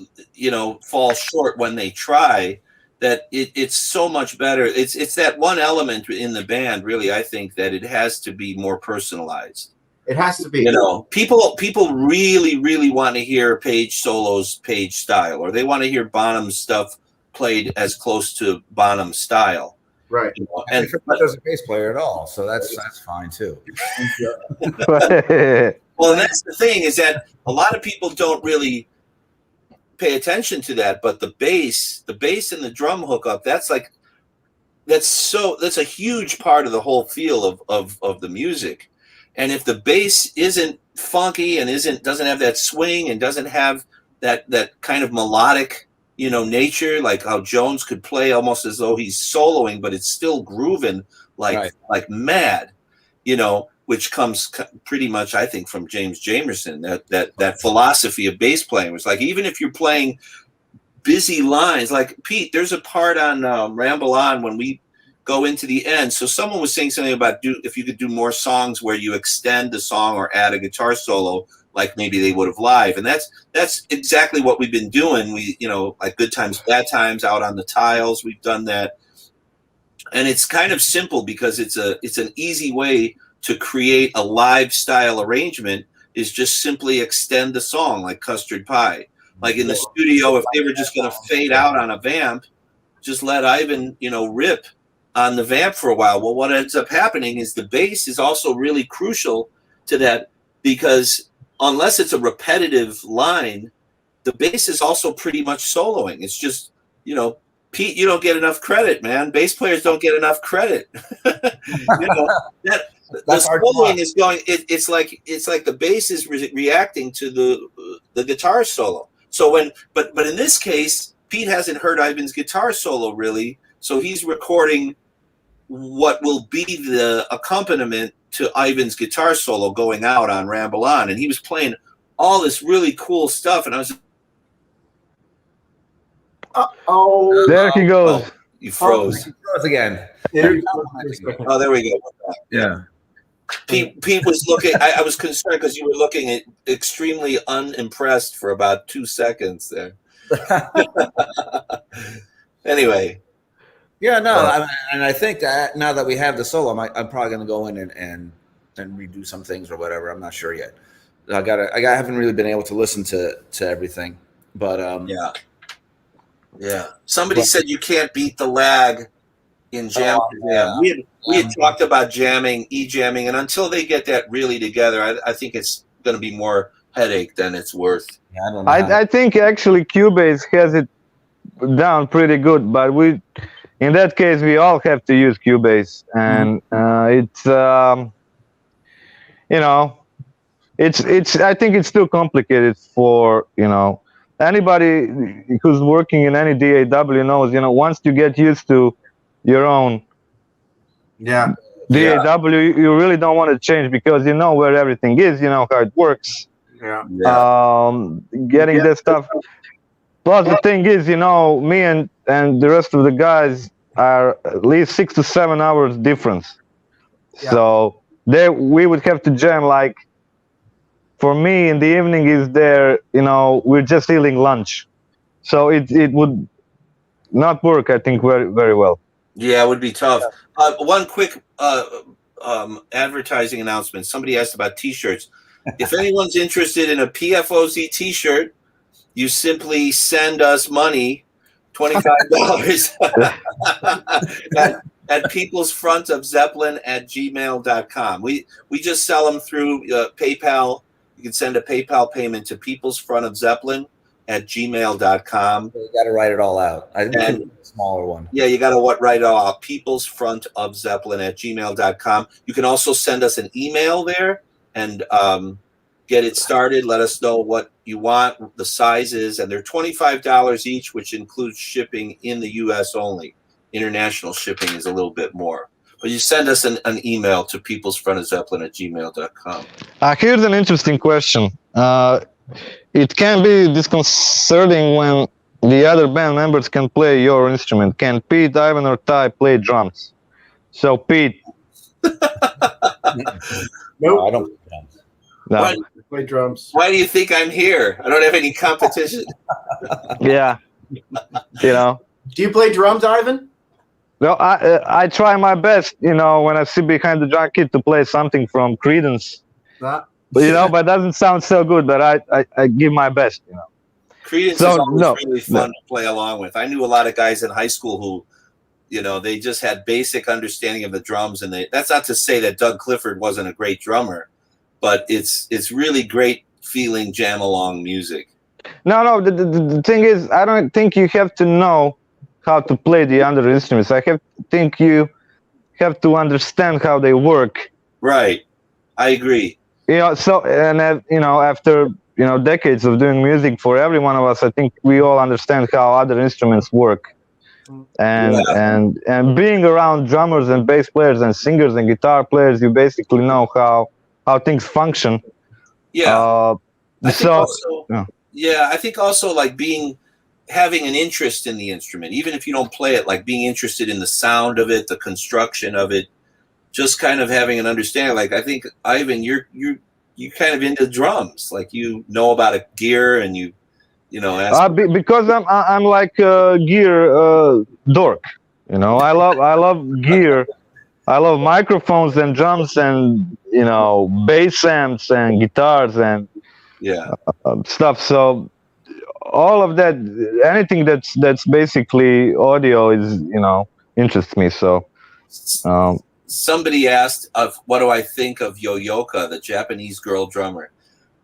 B: fall short when they try. That it's so much better. It's that one element in the band, really. I think that it has to be more personalized.
D: It has to be.
B: People really, really want to hear Page solos, Page style, or they want to hear Bonham's stuff played as close to Bonham's style.
D: Right.
C: And there's a bass player at all, so that's fine too.
B: Well, and that's the thing, is that a lot of people don't really pay attention to that, but the bass and the drum hookup, that's a huge part of the whole feel of the music. And if the bass isn't funky and doesn't have that swing and doesn't have that kind of melodic nature, like how Jones could play almost as though he's soloing, but it's still grooving like mad, which comes pretty much, I think, from James Jamerson, that philosophy of bass playing. It's like, even if you're playing busy lines, like Pete, there's a part on Ramble On when we go into the end. So someone was saying something about if you could do more songs where you extend the song or add a guitar solo, like maybe they would have live. And that's exactly what we've been doing. We, like Good Times, Bad Times, Out on the Tiles, we've done that. And it's kind of simple because it's an easy way to create a live style arrangement, is just simply extend the song like Custard Pie. Like in the studio, if they were just going to fade out on a vamp, just let Ivan, rip on the vamp for a while. Well, what ends up happening is the bass is also really crucial to that, because unless it's a repetitive line, the bass is also pretty much soloing. It's just, Pete, you don't get enough credit, man. Bass players don't get enough credit. The soloing is going. It's like the bass is reacting to the guitar solo. So but in this case, Pete hasn't heard Ivan's guitar solo really, so he's recording what will be the accompaniment to Ivan's guitar solo going out on Ramble On, and he was playing all this really cool stuff, and I was.
A: There he goes.
B: You froze.
C: He froze again.
B: Oh, there we go.
C: Yeah.
B: Pete was looking. I was concerned because you were looking extremely unimpressed for about 2 seconds there. Anyway.
C: Yeah, no, and I think that now that we have the solo, I'm probably going to go in and redo some things or whatever. I'm not sure yet. I haven't really been able to listen to everything, but
B: yeah. Somebody said you can't beat the lag in jam. We had talked about jamming, e-jamming, and until they get that really together, I think it's going to be more headache than it's worth.
C: Yeah, I don't know.
A: I think actually Cubase has it down pretty good, but in that case we all have to use Cubase, and it's I think it's too complicated for anybody who's working in any DAW knows, once you get used to your own DAW, you really don't want to change because you know where everything is, you know how it works. Getting this stuff. Plus the thing is, me and the rest of the guys are at least 6 to 7 hours difference. So we would have to jam, like for me in the evening is there, we're just eating lunch. So it would not work, I think, very, very well.
B: Yeah, it would be tough. One quick advertising announcement. Somebody asked about T-shirts. If anyone's interested in a PFOZ T-shirt, you simply send us money, $25 at peoplesfrontofzeppelin@gmail.com. We just sell them through PayPal, You can send a PayPal payment to peoplesfrontofzeppelin@gmail.com.
C: You got to write it all out. I think
B: And-
C: a smaller one.
B: Yeah, you got to write it all out. peoplesfrontofzeppelin@gmail.com. You can also send us an email there and get it started. Let us know what you want, the sizes, and they're $25 each, which includes shipping in the U.S. only. International shipping is a little bit more. But you send us an email to peoplesfrontofzeppelin@gmail.com.
A: Here's an interesting question. It can be disconcerting when the other band members can play your instrument. Can Pete, Ivan, or Ty play drums? So Pete,
D: Nope.
C: I don't.
A: no.
B: Why,
D: Play drums.
B: why do you think I'm here? I don't have any competition.
A: Yeah, you know.
D: Do you play drums, Ivan?
A: Well, I try my best, you know, when I sit behind the drum kit to play something from Creedence.
D: Not.
A: But, you know, but it doesn't sound so good, but I give my best, you know.
B: Creedence
A: So,
B: is always
A: no,
B: really fun to play along with. I knew a lot of guys in high school who, you know, they just had basic understanding of the drums, and that's not to say that Doug Clifford wasn't a great drummer, but it's really great feeling jam along music.
A: No, the thing is, I don't think you have to know how to play the other instruments. Think you have to understand how they work.
B: Right. I agree.
A: You know, so, and, you know, after, you know, decades of doing music for every one of us, I think we all understand how other instruments work. And being around drummers and bass players and singers and guitar players, you basically know how things function.
B: Yeah. I think also,
A: yeah.
B: I think also like having an interest in the instrument, even if you don't play it, like being interested in the sound of it, the construction of it, just kind of having an understanding. Like I think Ivan, you're kind of into drums, like you know about a gear and you know.
A: Because I'm like a gear dork. You know, I love gear. I love microphones and drums and, you know, bass amps and guitars and stuff. So all of that, anything that's basically audio is, you know, interests me. So
B: somebody asked what do I think of Yoyoka, the Japanese girl drummer.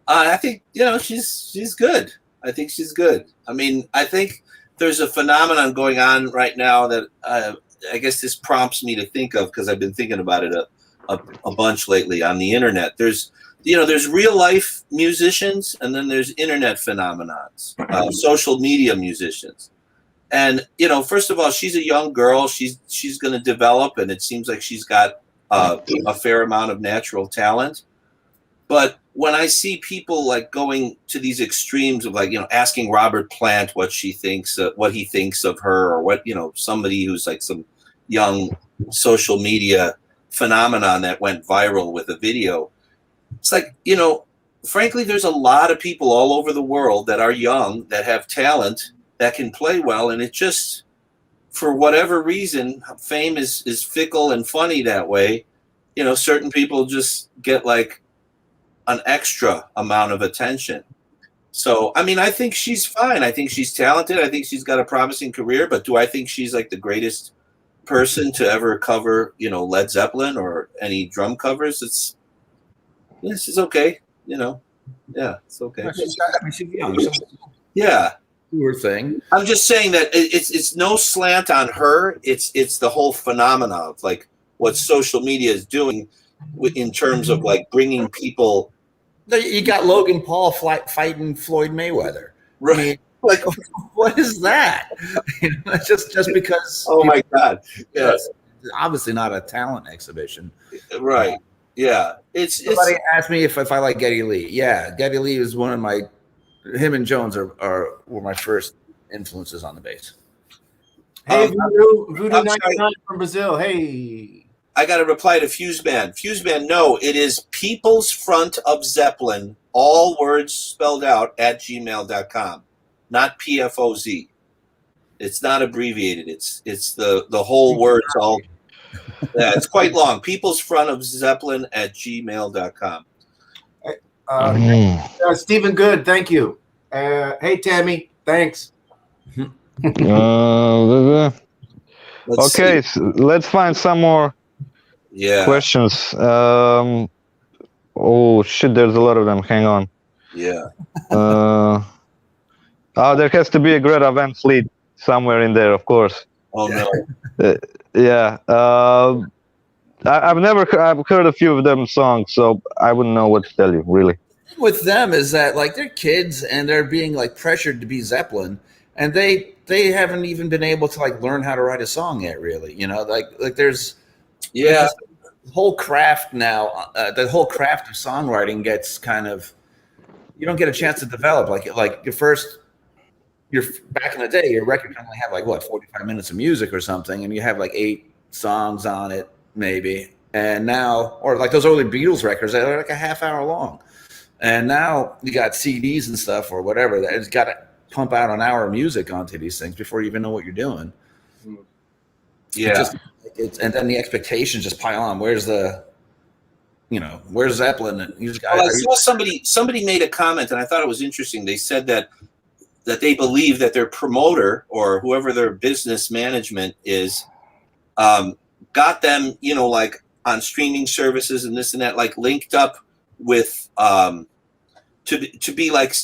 B: I think, you know, she's good. I think she's good. I mean, I think there's a phenomenon going on right now that I guess this prompts me to think of, because I've been thinking about it a bunch lately on the internet. There's real life musicians, and then there's internet phenomenons, social media musicians. And, you know, first of all, she's a young girl. She's going to develop, and it seems like she's got a fair amount of natural talent. But when I see people like going to these extremes of, like, you know, asking Robert Plant what he thinks of her, or what, you know, somebody who's like some young social media phenomenon that went viral with a video, it's like, you know, frankly, there's a lot of people all over the world that are young, that have talent, that can play well, and it just, for whatever reason, fame is fickle and funny that way. You know, certain people just get like an extra amount of attention. So, I mean, I think she's fine. I think she's talented. I think she's got a promising career. But do I think she's like the greatest person to ever cover, you know, Led Zeppelin or any drum covers? This is okay. You know, yeah, it's okay.
C: She's young.
B: Yeah.
C: Her thing.
B: I'm just saying that it's no slant on her. It's the whole phenomenon of like what social media is doing in terms of like bringing people.
C: You got Logan Paul fighting Floyd Mayweather.
B: Right.
C: I mean, like, what is that? You know, just because.
B: Oh my God! Yes.
C: Obviously not a talent exhibition.
B: Right. Yeah.
C: Somebody asked me if I like Geddy Lee. Yeah, Geddy Lee is one of my. Him and Jones were my first influences on the bass.
D: Hey, Voodoo 99 from Brazil. Hey.
B: I got to reply to Fuseband. Fuseband, no, it is People's Front of Zeppelin, all words spelled out, @gmail.com, not PFOZ. It's not abbreviated. It's the whole words all. Yeah, it's quite long. People's Front of Zeppelin @gmail.com.
D: Stephen Good, thank you. Hey, Tammy, thanks.
A: Okay, so let's find some more questions. Oh shit, there's a lot of them. Hang on.
B: Yeah.
A: There has to be a Greta Van Fleet somewhere in there, of course.
B: Oh no.
A: Yeah. I've heard a few of them songs, so I wouldn't know what to tell you, really.
C: With them is that like they're kids and they're being like pressured to be Zeppelin, and they haven't even been able to like learn how to write a song yet, really. You know, like there's the whole craft now. The whole craft of songwriting gets kind of, you don't get a chance to develop like you're back in the day, your record can only have like 45 minutes of music or something, and you have like 8 songs on it maybe. And now, or like those early Beatles records, they're like a half hour long. And now you got CDs and stuff or whatever that has got to pump out an hour of music onto these things before you even know what you're doing.
B: Yeah.
C: And then the expectations just pile on. Where's Zeppelin? And you just got.
B: Well, I saw somebody made a comment, and I thought it was interesting. They said that they believe that their promoter or whoever their business management is got them, like on streaming services and this and that, like linked up with to be like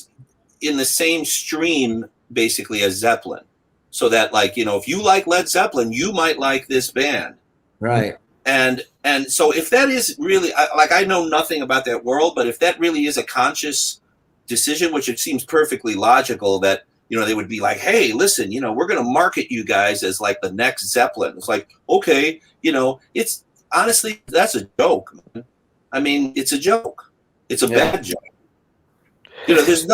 B: in the same stream basically as Zeppelin, so that like if you like Led Zeppelin, you might like this band,
C: right?
B: And so if that is really I know nothing about that world, but if that really is a conscious decision, which it seems perfectly logical that they would be like, hey, listen, we're going to market you guys as like the next Zeppelin. It's like, okay, it's honestly, that's a joke, man. I mean, it's a joke. It's a bad joke. There's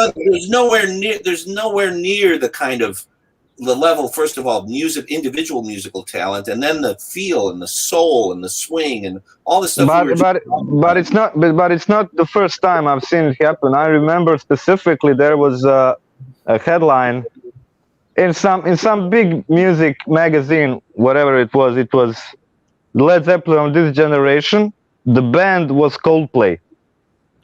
B: nowhere near the kind of the level, first of all, individual musical talent, and then the feel and the soul and the swing and all the stuff.
A: But it's not the first time I've seen it happen. I remember specifically there was a headline in some big music magazine, whatever it was Led Zeppelin of this generation. The band was Coldplay.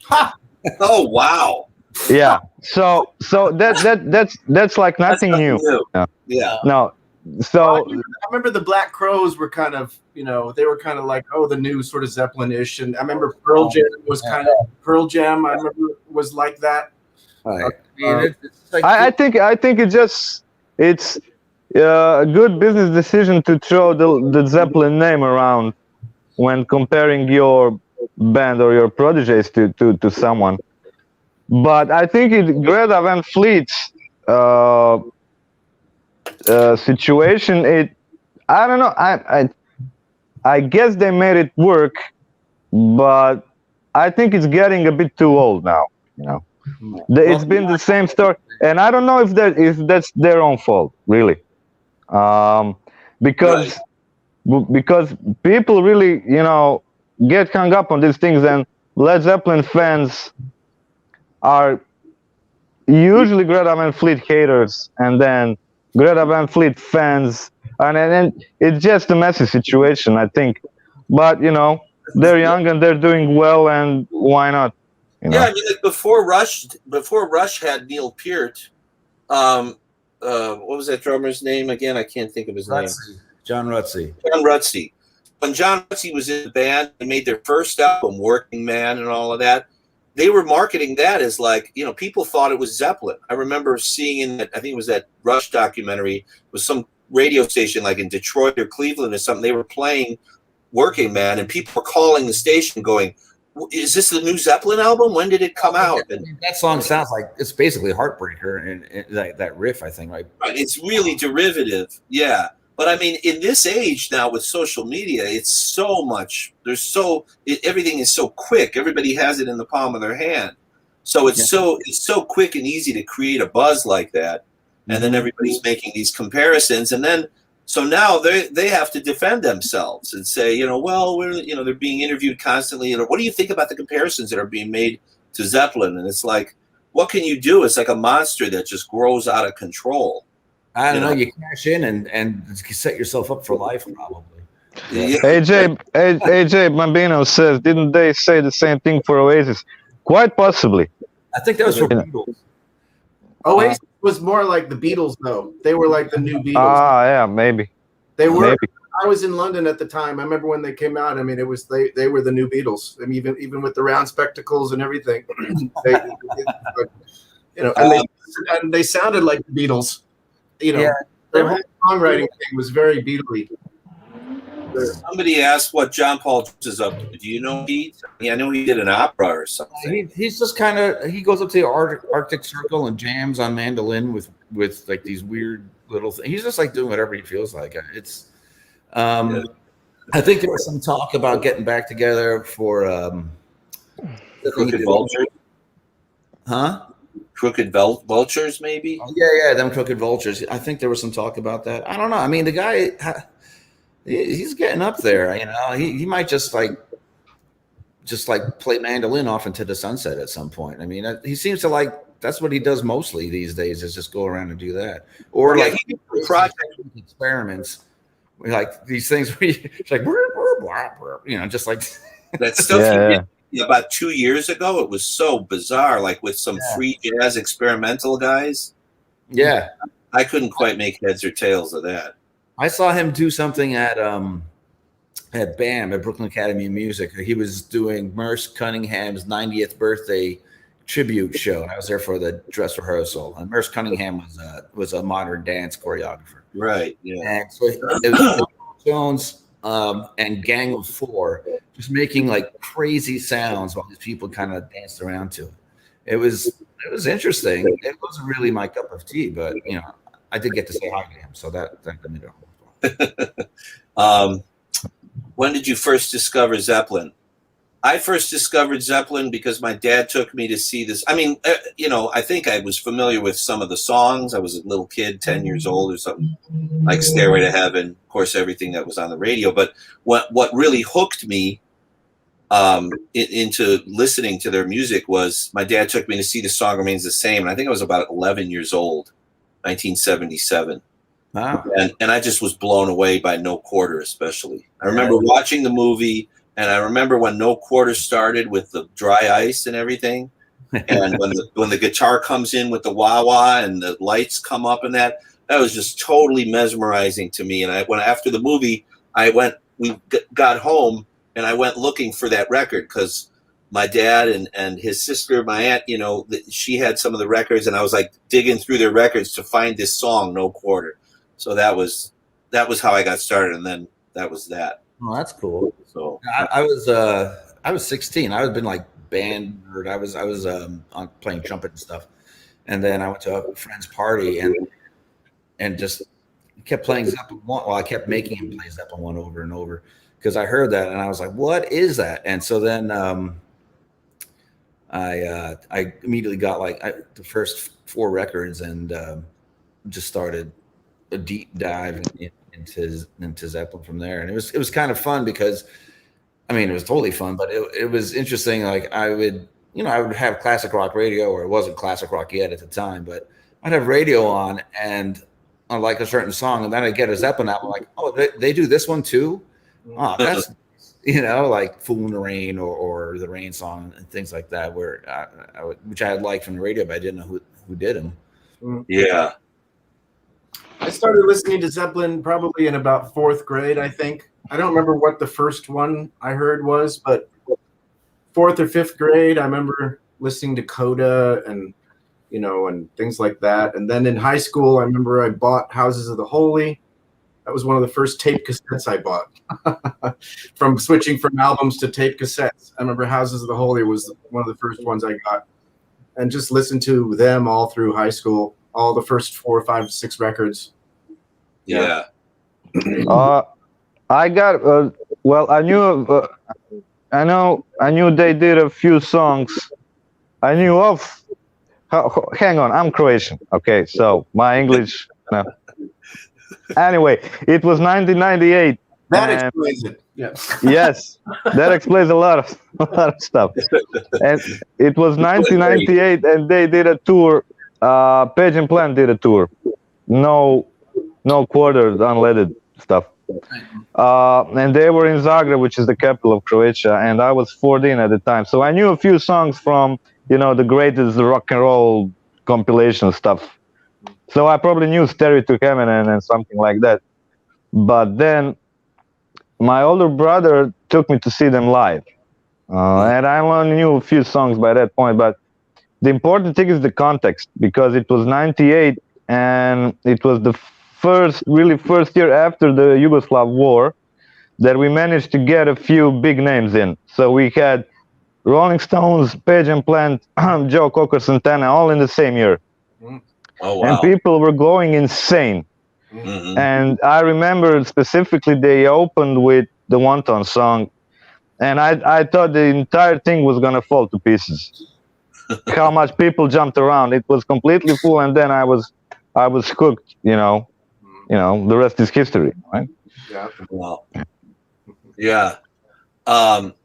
B: Ha! Oh wow!
A: Yeah, so that's like nothing new.
B: Yeah.
A: No, so
D: I remember the Black Crowes were kind of, they were kind of like, the new sort of Zeppelin-ish, and I remember Pearl Jam was kind of Pearl Jam. I remember was like that.
C: Right.
A: I think it's a good business decision to throw the Zeppelin name around when comparing your band or your proteges to someone. But I think Greta Van Fleet's situation, I don't know. I guess they made it work, but I think it's getting a bit too old now. It's been the same story, and I don't know if that's their own fault, really, because people really get hung up on these things, and Led Zeppelin fans are usually Greta Van Fleet haters, and then Greta Van Fleet fans, and it's just a messy situation, I think. But they're young and they're doing well, and why not?
B: Yeah, I mean, like before Rush had Neil Peart. What was that drummer's name again? I can't think of his name.
C: John Rutsey.
B: John Rutsey. When John Rutsey was in the band, they made their first album, Working Man, and all of that. They were marketing that as like, people thought it was Zeppelin. I remember seeing in that, I think it was that Rush documentary, was some radio station like in Detroit or Cleveland or something. They were playing Working Man, and people were calling the station going, is this the new Zeppelin album? When did it come out? And
C: that song sounds like it's basically Heartbreaker, and that riff, I think, right?
B: It's really derivative, yeah. But I mean, in this age now with social media, it's so much. Everything is so quick. Everybody has it in the palm of their hand, so it's so quick and easy to create a buzz like that. And then everybody's making these comparisons, and then so now they have to defend themselves and say, they're being interviewed constantly. What do you think about the comparisons that are being made to Zeppelin? And it's like, what can you do? It's like a monster that just grows out of control.
C: I don't know. You cash in and set yourself up for life, probably.
B: Yeah.
A: AJ Bambino says, didn't they say the same thing for Oasis? Quite possibly.
C: I think that was for Beatles.
D: Oasis was more like the Beatles, though. They were like the new Beatles.
A: Yeah, maybe.
D: They were.
A: Maybe.
D: I was in London at the time. I remember when they came out. I mean, it was they were the new Beatles. I mean, even with the round spectacles and everything, and they sounded like the Beatles. Their whole songwriting thing was very Beatley.
B: Somebody asked what John Paul is up to. Do you know Pete? I know he did an opera or something.
C: He's just kind of, he goes up to the Arctic Circle and jams on mandolin with like these weird little things. He's just like doing whatever he feels like. It's I think there was some talk about getting back together for
B: Crooked Vultures.
C: Huh?
B: Crooked Vultures, maybe?
C: Oh, yeah, them Crooked Vultures. I think there was some talk about that. I don't know. I mean, the guy, he's getting up there. He might just like play mandolin off into the sunset at some point. I mean, he seems to like, that's what he does mostly these days, is just go around and do that. Or like project experiments, like these things where it's like, just like
B: that stuff. About 2 years ago, it was so bizarre, like with some free jazz experimental guys.
C: Yeah.
B: I couldn't quite make heads or tails of that.
C: I saw him do something at BAM, at Brooklyn Academy of Music. He was doing Merce Cunningham's 90th birthday tribute show. I was there for the dress rehearsal. And Merce Cunningham was a modern dance choreographer.
B: Right, yeah.
C: And so it was Jones and Gang of Four just making like crazy sounds while these people kind of danced around to it. It was interesting. It wasn't really my cup of tea, but I did get to say hi to him, so that made it all.
B: When did you first discover Zeppelin? I first discovered Zeppelin because my dad took me to see this. I mean, I think I was familiar with some of the songs. I was a little kid, 10 years old or something, like Stairway to Heaven, of course, everything that was on the radio. But what really hooked me into listening to their music was my dad took me to see The Song Remains the Same. And I think I was about 11 years old, 1977.
C: Wow.
B: And I just was blown away by No Quarter, especially. I remember watching the movie. And I remember when No Quarter started with the dry ice and everything, and when the guitar comes in with the wah-wah and the lights come up and that was just totally mesmerizing to me. And after the movie, we got home and I went looking for that record because my dad and his sister, my aunt, she had some of the records, and I was like digging through their records to find this song, No Quarter. So that was how I got started, and then that was that.
C: Oh, that's cool.
B: So
C: I was 16. I had been like band nerd. I was on playing trumpet and stuff, and then I went to a friend's party and just kept playing Zeppelin 1. Well, I kept making him play Zeppelin 1 over and over because I heard that and I was like, "What is that?" And so then I immediately got the first 4 records and just started a deep dive into Zeppelin from there. And it was kind of fun because, I mean, it was totally fun, but it was interesting. Like I would have classic rock radio, or it wasn't classic rock yet at the time, but I'd have radio on and I like a certain song, and then I'd get a Zeppelin album, like, oh, they do this one too? Oh, that's, like Fool in the Rain or the Rain Song and things like that, where which I had liked from the radio, but I didn't know who did them.
B: Yeah.
D: I started listening to Zeppelin probably in about 4th grade, I think. I don't remember what the first one I heard was, but 4th or 5th grade, I remember listening to Coda and things like that. And then in high school, I remember I bought Houses of the Holy. That was one of the first tape cassettes I bought. From switching from albums to tape cassettes, I remember Houses of the Holy was one of the first ones I got. And just listened to them all through high school. All the first 4, 5, 6 records.
B: Yeah.
A: I got I knew they did a few songs. I knew of. Hang on, I'm Croatian. Okay, so my English. Anyway, it was 1998.
D: That explains it. Yeah.
A: Yes, that explains a lot of stuff. And it was 1998, and they did a tour. Page and Plant did a tour. No Quarters, unleaded stuff. And they were in Zagreb, which is the capital of Croatia, and I was 14 at the time. So I knew a few songs from, the greatest rock and roll compilation stuff. So I probably knew Stairway to Heaven and something like that. But then my older brother took me to see them live, and I only knew a few songs by that point. But the important thing is the context, because it was '98, and it was the first year after the Yugoslav war that we managed to get a few big names in. So we had Rolling Stones, Page and Plant, Joe Cocker, Santana, all in the same year.
B: Oh,
A: And
B: wow.
A: people were going insane.
B: Mhm.
A: And I remember specifically they opened with the Wonton song, and I thought the entire thing was gonna fall to pieces. How much people jumped around! It was completely full, and then I was hooked. The rest is history, right?
D: Yeah.
B: Wow. Yeah.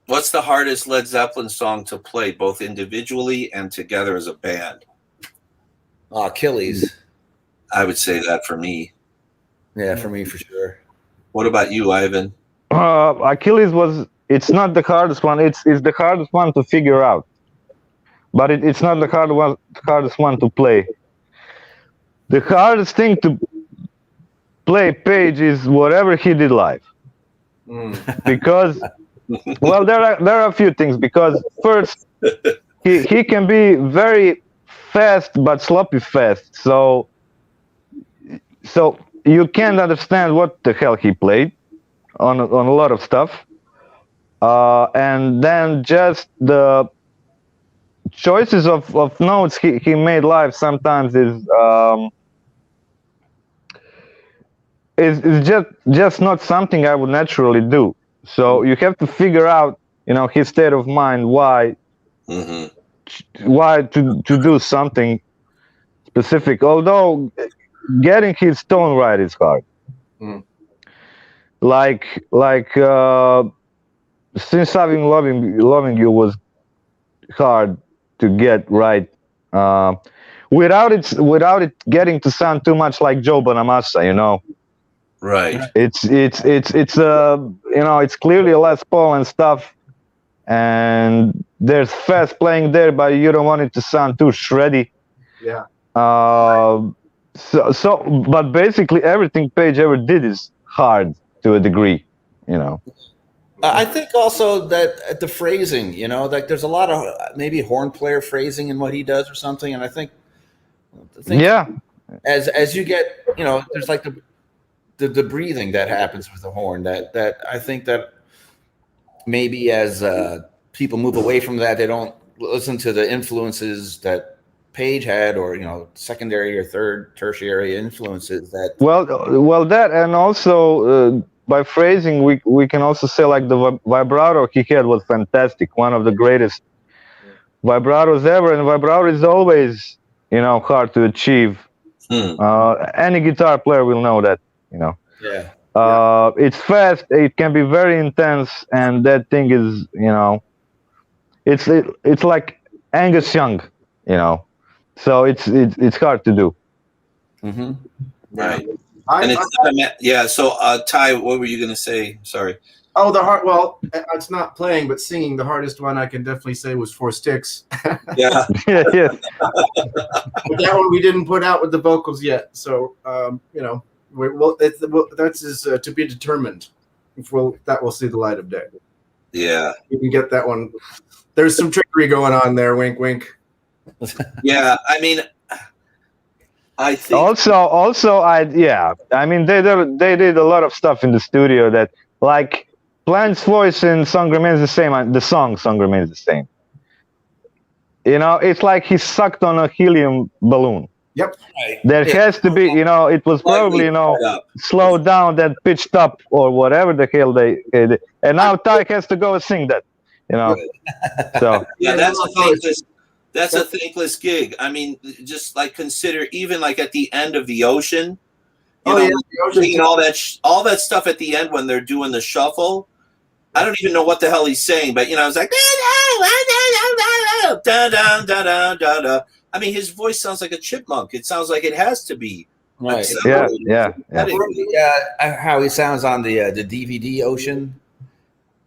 B: What's the hardest Led Zeppelin song to play, both individually and together as a band?
C: Achilles.
B: I would say that for me.
C: Yeah, for me, for sure.
B: What about you, Ivan?
A: Achilles it's not the hardest one. It's the hardest one to figure out, but it's not the hardest one to play. The hardest thing to play Page is whatever he did live, because well, there are a few things. Because first, he can be very fast but sloppy fast, so you can't understand what the hell he played on a lot of stuff. And then just the choices of notes he made live sometimes is just not something I would naturally do. So you have to figure out, his state of mind, why to do something specific. Although getting his tone right is hard. Like Since I've been loving you was hard to get right, without it getting to sound too much like Joe Bonamassa,
B: Right.
A: It's it's clearly a Les Paul and stuff, and there's fast playing there, but you don't want it to sound too shreddy.
D: Yeah.
A: But basically everything Page ever did is hard to a degree,
C: I think also that the phrasing, like there's a lot of maybe horn player phrasing in what he does or something, and I think
A: yeah,
C: as you get, there's like the breathing that happens with the horn that I think that maybe as people move away from that, they don't listen to the influences that Page had, or secondary or tertiary influences that.
A: Well, that, and also by phrasing, we can also say like the vibrato he had was fantastic, one of the greatest vibratos ever, and vibrato is always hard to achieve. Any guitar player will know that.
C: Yeah.
A: It's fast, it can be very intense, and that thing is it's like Angus Young, so it's hard to do.
B: Right. So Ty, what were you going to say? Sorry.
D: Oh, well, it's not playing, but singing. The hardest one I can definitely say was Four Sticks.
B: Yeah.
A: Yeah.
D: But that one we didn't put out with the vocals yet, so that's to be determined. That will see the light of day.
B: Yeah.
D: You can get that one. There's some trickery going on there. Wink, wink.
B: Yeah, I mean, I think they did a lot of stuff in the studio that, like, Plant's voice in Song Remains the Same, the song Remains the Same. It's like he sucked on a helium balloon.
D: Yep.
A: There has to be, it was probably, slowed down, then pitched up, or whatever the hell they did. And now Ty has to go and sing that, So
B: yeah, that's a thankless gig. I mean, just like consider even like at the end of The Ocean, all that stuff at the end when they're doing the shuffle. I don't even know what the hell he's saying, but it's like da da da da da da. I mean, his voice sounds like a chipmunk. It sounds like it has to be.
C: Right.
A: Yeah.
C: How he sounds on the DVD Ocean,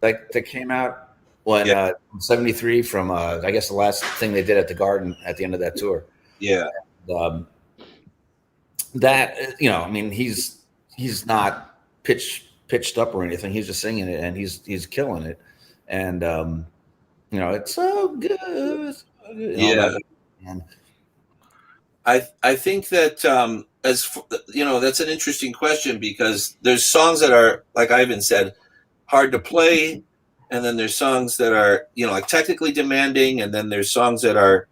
C: like that came out when '73 from I guess the last thing they did at the Garden at the end of that tour.
B: Yeah.
C: That I mean, he's not pitch pitched up or anything. He's just singing it, and he's killing it. And you know, it's so good. It's so good.
B: Yeah.
C: And
B: I think that you know, that's an interesting question, because there's songs that are, like Ivan said, hard to play, and then there's songs that are, you know, like technically demanding, and then there's songs that are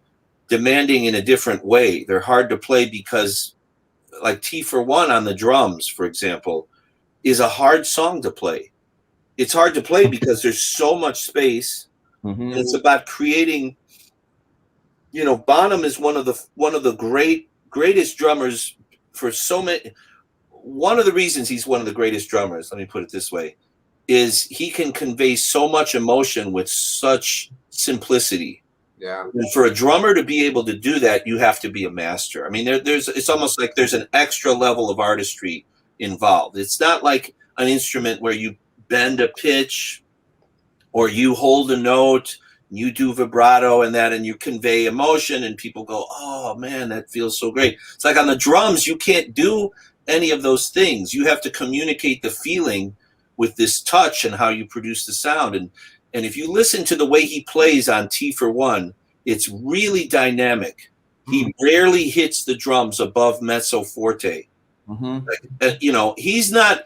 B: demanding in a different way. They're hard to play because, like T for One on the drums, for example, is a hard song to play. It's hard to play because there's so much space.
C: mm-hmm.
B: And it's about creating. You know, Bonham is one of the greatest drummers for so many. One of the reasons he's one of the greatest drummers, let me put it this way, is he can convey so much emotion with such simplicity.
D: Yeah.
B: And for a drummer to be able to do that, you have to be a master. I mean, it's almost like there's an extra level of artistry involved. It's not like an instrument where you bend a pitch or you hold a note, you do vibrato and that, and you convey emotion, and people go, oh man, that feels so great. It's like on the drums, you can't do any of those things. You have to communicate the feeling with this touch and how you produce the sound. And if you listen to the way he plays on T for One, it's really dynamic. He rarely hits the drums above mezzo forte.
C: Mm-hmm.
B: Like, you know, he's not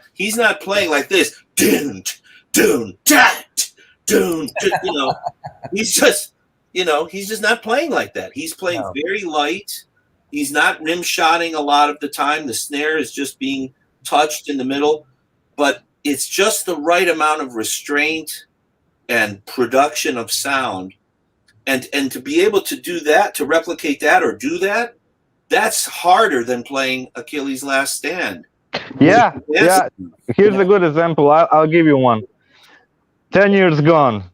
B: playing like this. Dun, dun, dun, dun, dun, you know, he's just not playing like that. He's playing very light. He's not rim shotting a lot of the time. The snare is just being touched in the middle, but it's just the right amount of restraint and production of sound. And to be able to do that, to replicate that or do that, that's harder than playing Achilles' Last Stand.
A: Yeah. Here's a good example. I'll give you one. 10 Years Gone.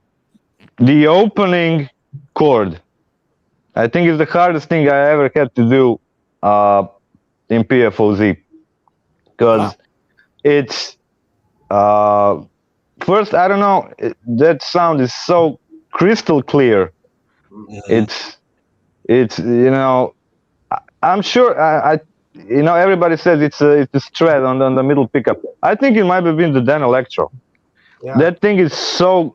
A: The opening chord, I think, is the hardest thing I ever had to do in PFOZ, because it's first, I don't know, that sound is so crystal clear. It's you know, I'm sure I you know, everybody says it's a strat on the middle pickup. I think it might have been the Dan Electro.
D: Yeah.
A: That thing is so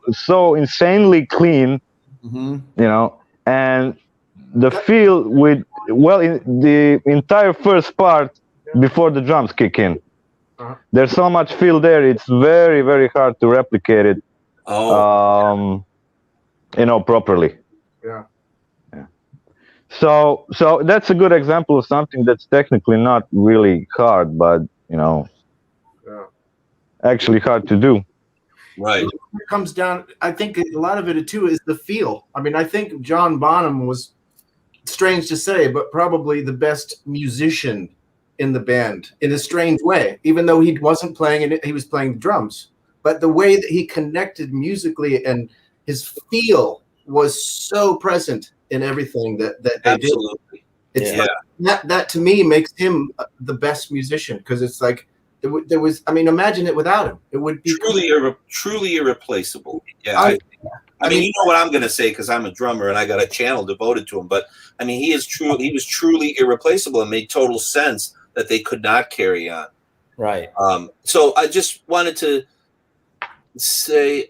A: insanely clean,
C: Mm-hmm.
A: you know, and the feel with, well, in the entire first part before the drums kick in, there's so much feel there. It's very, very hard to replicate it, you know, properly.
D: Yeah.
A: So that's a good example of something that's technically not really hard, but, you know, actually hard to do.
B: Right.
D: It comes down, I think a lot of it too is the feel. I mean, I think John Bonham was, strange to say, but probably the best musician in the band in a strange way, even though he wasn't playing it, he was playing the drums. But the way that he connected musically and his feel was so present in everything that they
B: Absolutely.
D: did. It's like, that to me makes him the best musician, because it's like, there was, I mean, imagine it without him. It would be
B: truly irreplaceable. Yeah. I mean, you know what I'm going to say, because I'm a drummer and I got a channel devoted to him. But I mean, he was truly irreplaceable, and made total sense that they could not carry on.
C: Right.
B: So I just wanted to say,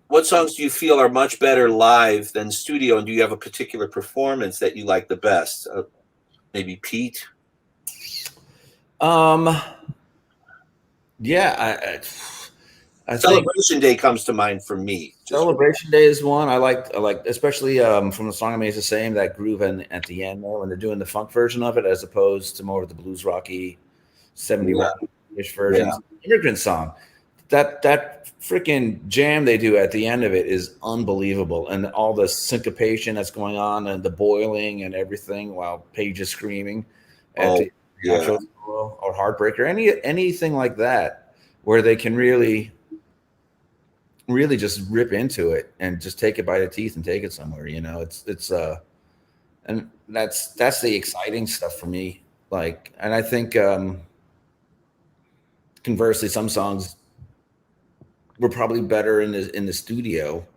B: what songs do you feel are much better live than studio? And do you have a particular performance that you like the best? Maybe Pete?
C: Yeah, I
B: Celebration Day comes to mind for me.
C: Celebration Day is one I like, especially from the song "Amaze the Same," that groove at the end there when they're doing the funk version of it, as opposed to more of the blues rocky 71-ish versions. Immigrant Song, that freaking jam they do at the end of it is unbelievable, and all the syncopation that's going on and the boiling and everything while Paige is screaming or Heartbreaker, anything like that, where they can really just rip into it and just take it by the teeth and take it somewhere. You know, it's and that's the exciting stuff for me. Like, and I think conversely, some songs were probably better in the studio,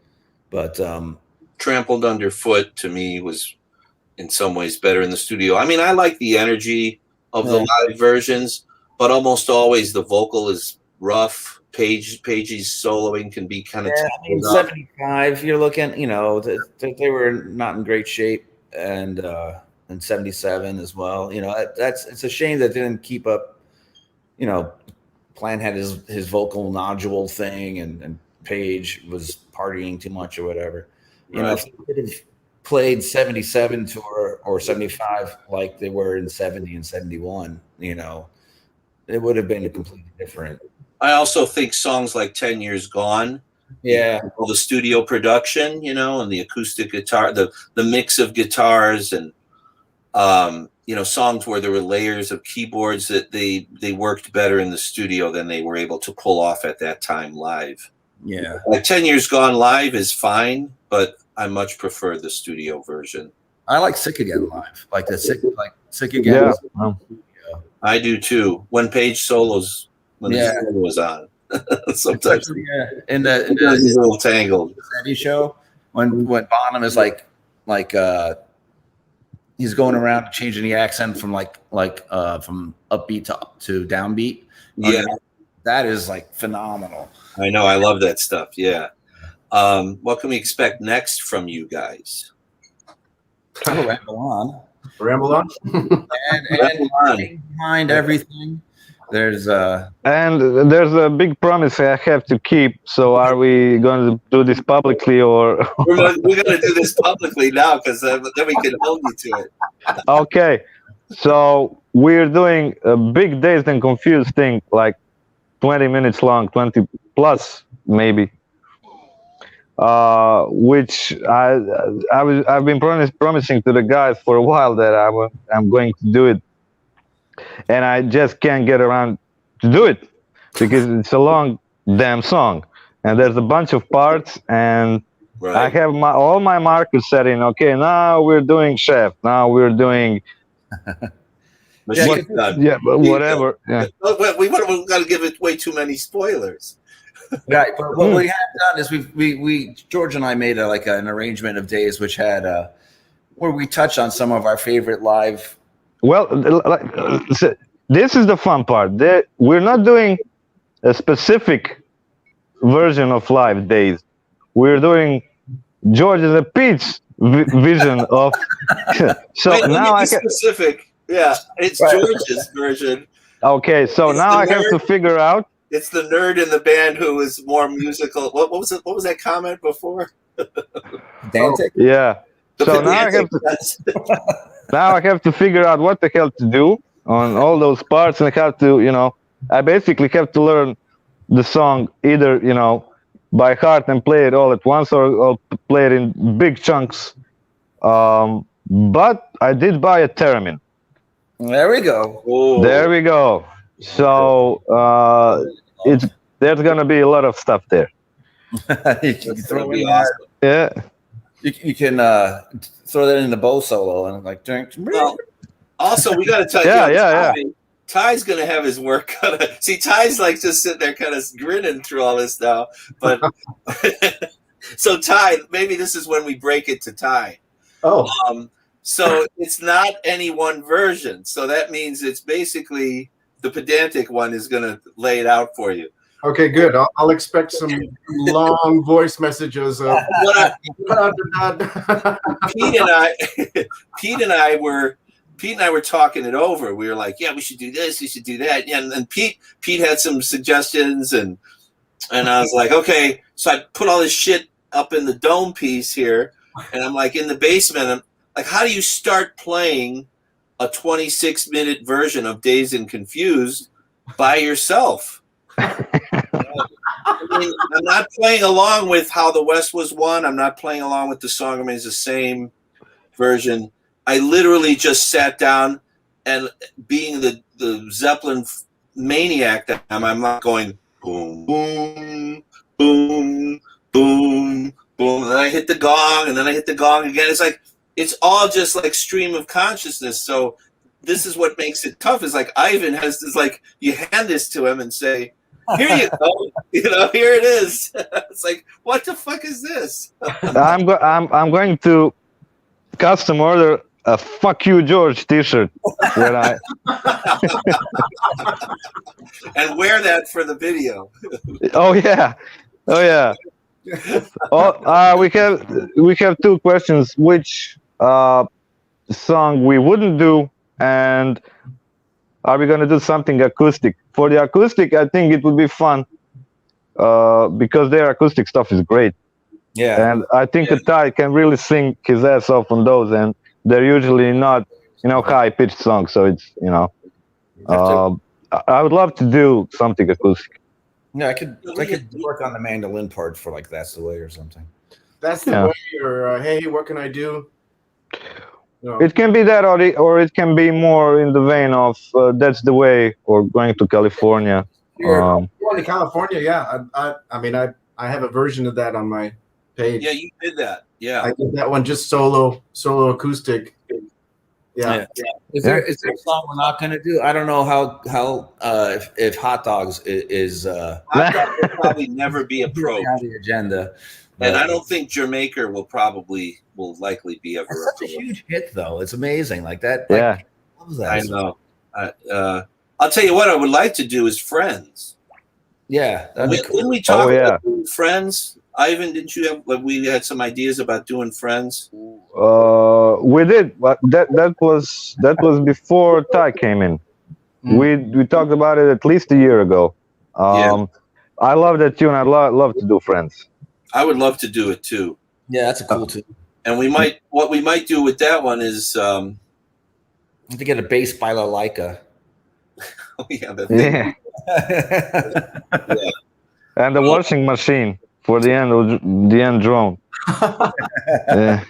C: but
B: Trampled Underfoot to me was in some ways better in the studio. I mean, I like the energy of the live versions, but almost always the vocal is rough. Page's soloing can be kind of.
C: Yeah, I mean, 75. You're looking, you know, they were not in great shape, and 77 as well. You know, it's a shame that they didn't keep up. You know, Plant had his vocal nodule thing, and Page was partying too much or whatever. You know, if they could have played 77 tour or 75 like they were in 70 and 71, you know, it would have been a completely different.
B: I also think songs like 10 Years Gone, all the studio production, you know, and the acoustic guitar, the mix of guitars, and you know, songs where there were layers of keyboards, that they worked better in the studio than they were able to pull off at that time live.
C: Yeah,
B: like 10 Years Gone live is fine, but I much prefer the studio version.
C: I like Sick Again live, like the Sick Again.
A: Yeah.
B: I do too. When Page solos. When the solo was on, sometimes
C: in the
B: a little tangled.
C: Eddie show when Bonham is like he's going around changing the accent from from upbeat to downbeat.
B: Yeah,
C: that is like phenomenal.
B: I know. I love that stuff. Yeah. What can we expect next from you guys?
C: Ramble on.
D: Ramble on.
C: and behind everything. There's a
A: big promise I have to keep. So are we going to do this publicly, or
B: we're going to do this publicly now, because then we can hold you to it.
A: Okay, so we're doing a big Dazed and Confused thing, like 20 minutes long, 20 plus maybe. Which I've been promising to the guys for a while that I'm going to do it. And I just can't get around to do it because it's a long damn song, and there's a bunch of parts, and I have all my markers set in. Okay, now we're doing Chef. Now we're doing whatever. Yeah.
B: We got to give it way too many spoilers.
C: Right, but what we have done is we George and I made an arrangement of days which had where we touch on some of our favorite live.
A: Well, this is the fun part. We're not doing a specific version of Live Days. We're doing George's and Pete's vision of. So
B: wait,
A: now I
B: can specific. Yeah, it's George's version.
A: Okay, so it's now I have to figure out.
B: It's the nerd in the band who is more musical. What was it? What was that comment before?
C: Dantic?
A: Yeah. So now I have to. Now I have to figure out what the hell to do on all those parts, and I have to, you know, I basically have to learn the song either, you know, by heart and play it all at once, or I'll play it in big chunks. But I did buy a theremin.
C: There we go.
B: Ooh.
A: There we go. So there's gonna be a lot of stuff there.
C: You can throw in
B: awesome.
A: Yeah.
C: You can throw that in the bow solo and like.
B: Well, also, we got to tell you, Ty's going to have his work cut out. See, Ty's like just sitting there kind of grinning through all this now. But so Ty, maybe this is when we break it to Ty.
D: Oh.
B: So it's not any one version. So that means it's basically the pedantic one is going to lay it out for you.
D: Okay, good. I'll expect some long voice messages.
B: Pete and I were talking it over. We were like, yeah, we should do this, we should do that. And then Pete had some suggestions, and I was like, okay. So I put all this shit up in the dome piece here, and I'm like in the basement. I'm like, how do you start playing a 26-minute version of Dazed and Confused by yourself? I mean, I'm not playing along with How the West Was Won. I'm not playing along with The Song Remains the Same version. I literally just sat down, and being the Zeppelin maniac that I'm not going boom, boom, boom, boom, boom. And then I hit the gong, and then I hit the gong again. It's like, it's all just like stream of consciousness. So this is what makes it tough. Is like Ivan has this, like, you hand this to him and say, here you go, you know, here it is. It's like, what the fuck is this?
A: I'm going to custom order a "Fuck You George" T-shirt when I
B: And wear that for the video.
A: oh yeah. We have two questions. Which song we wouldn't do, and are we gonna do something acoustic? For the acoustic, I think it would be fun because their acoustic stuff is great.
C: Yeah.
A: And I think a Ty can really sing his ass off on those, and they're usually not, high pitched songs. So it's, I would love to do something acoustic.
C: Yeah, I could work on the mandolin part for like "That's the Way" or something.
D: That's the way, or hey, what can I do?
A: It can be that, or it can be more in the vein of "That's the Way" or "Going to California."
D: Going to California, yeah. I mean, I have a version of that on my page.
B: Yeah, you did that. Yeah,
D: I did that one just solo acoustic. Yeah.
C: Is there a song we're not going to do? I don't know how if Hot Dogs is
B: Hot Dogs will probably never be approached
C: on the agenda,
B: and I don't think Jamaica will likely be ever.
C: It's such a huge hit, though. It's amazing, like that.
A: Yeah,
C: I love that.
B: I know. I'll tell you what I would like to do is Friends.
C: Yeah,
B: Didn't we talk about doing Friends? Ivan, didn't you have? We had some ideas about doing Friends.
A: We did, but that was before Ty came in. We talked about it at least a year ago. I love that tune. I'd love to do Friends.
B: I would love to do it too.
C: Yeah, that's a cool tune.
B: And what we might do with that one is
C: to get a bass by Laika.
B: Oh yeah,
A: yeah. And the washing machine for the end drone. Yeah.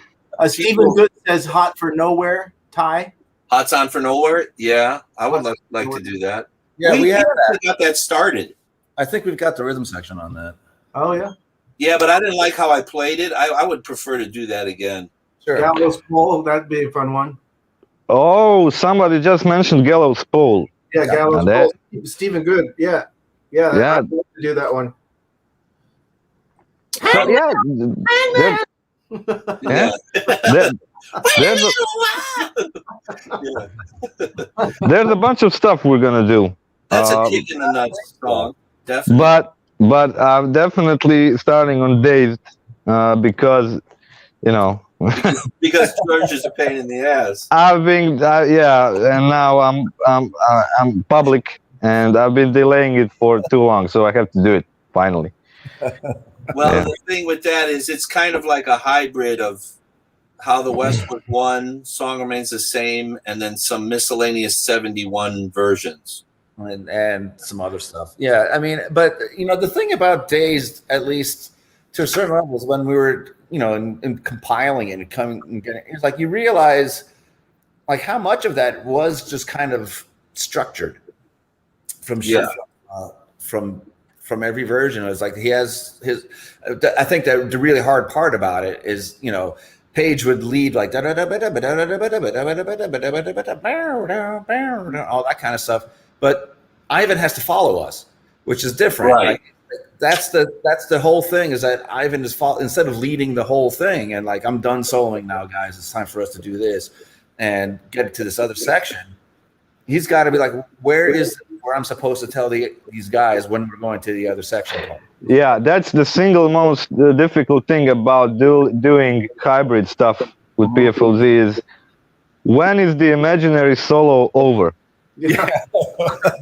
D: Stephen Good says "Hot for Nowhere." Ty.
B: Hot's on for Nowhere. Yeah, I would like to do that.
C: Yeah, we
B: got that started.
C: I think we've got the rhythm section on that.
D: Oh yeah.
B: Yeah, but I didn't like how I played it. I would prefer to do that again.
C: Sure.
D: Gallows Pole, that'd be a fun one.
A: Oh, somebody just mentioned Gallows Pole.
D: Yeah, Gallows Pole. Stephen Good. Yeah. I'd love to do that one.
A: So, there's a bunch of stuff we're gonna do.
B: That's a kick in the nuts song, definitely.
A: But I'm definitely starting on Dazed because
B: because George is a pain in the ass.
A: I've been and now I'm public and I've been delaying it for too long, so I have to do it finally.
B: Well, the thing with that is it's kind of like a hybrid of How the West Was Won, Song Remains the Same, and then some miscellaneous 71 versions.
C: And some other stuff. Yeah, I mean, but the thing about Dazed, at least to a certain level, is when we were, in compiling it and coming and getting, it's like you realize like how much of that was just kind of structured from every version. It was like he has his. I think that the really hard part about it is, Page would lead like all that kind of stuff. But Ivan has to follow us, which is different.
B: Right.
C: Like, that's the whole thing is that Ivan is instead of leading the whole thing and like I'm done soloing now, guys. It's time for us to do this and get to this other section. He's got to be like, where I'm supposed to tell these guys when we're going to the other section.
A: Yeah, that's the single most difficult thing about doing hybrid stuff with PFLZ is when is the imaginary solo over?
D: Yeah.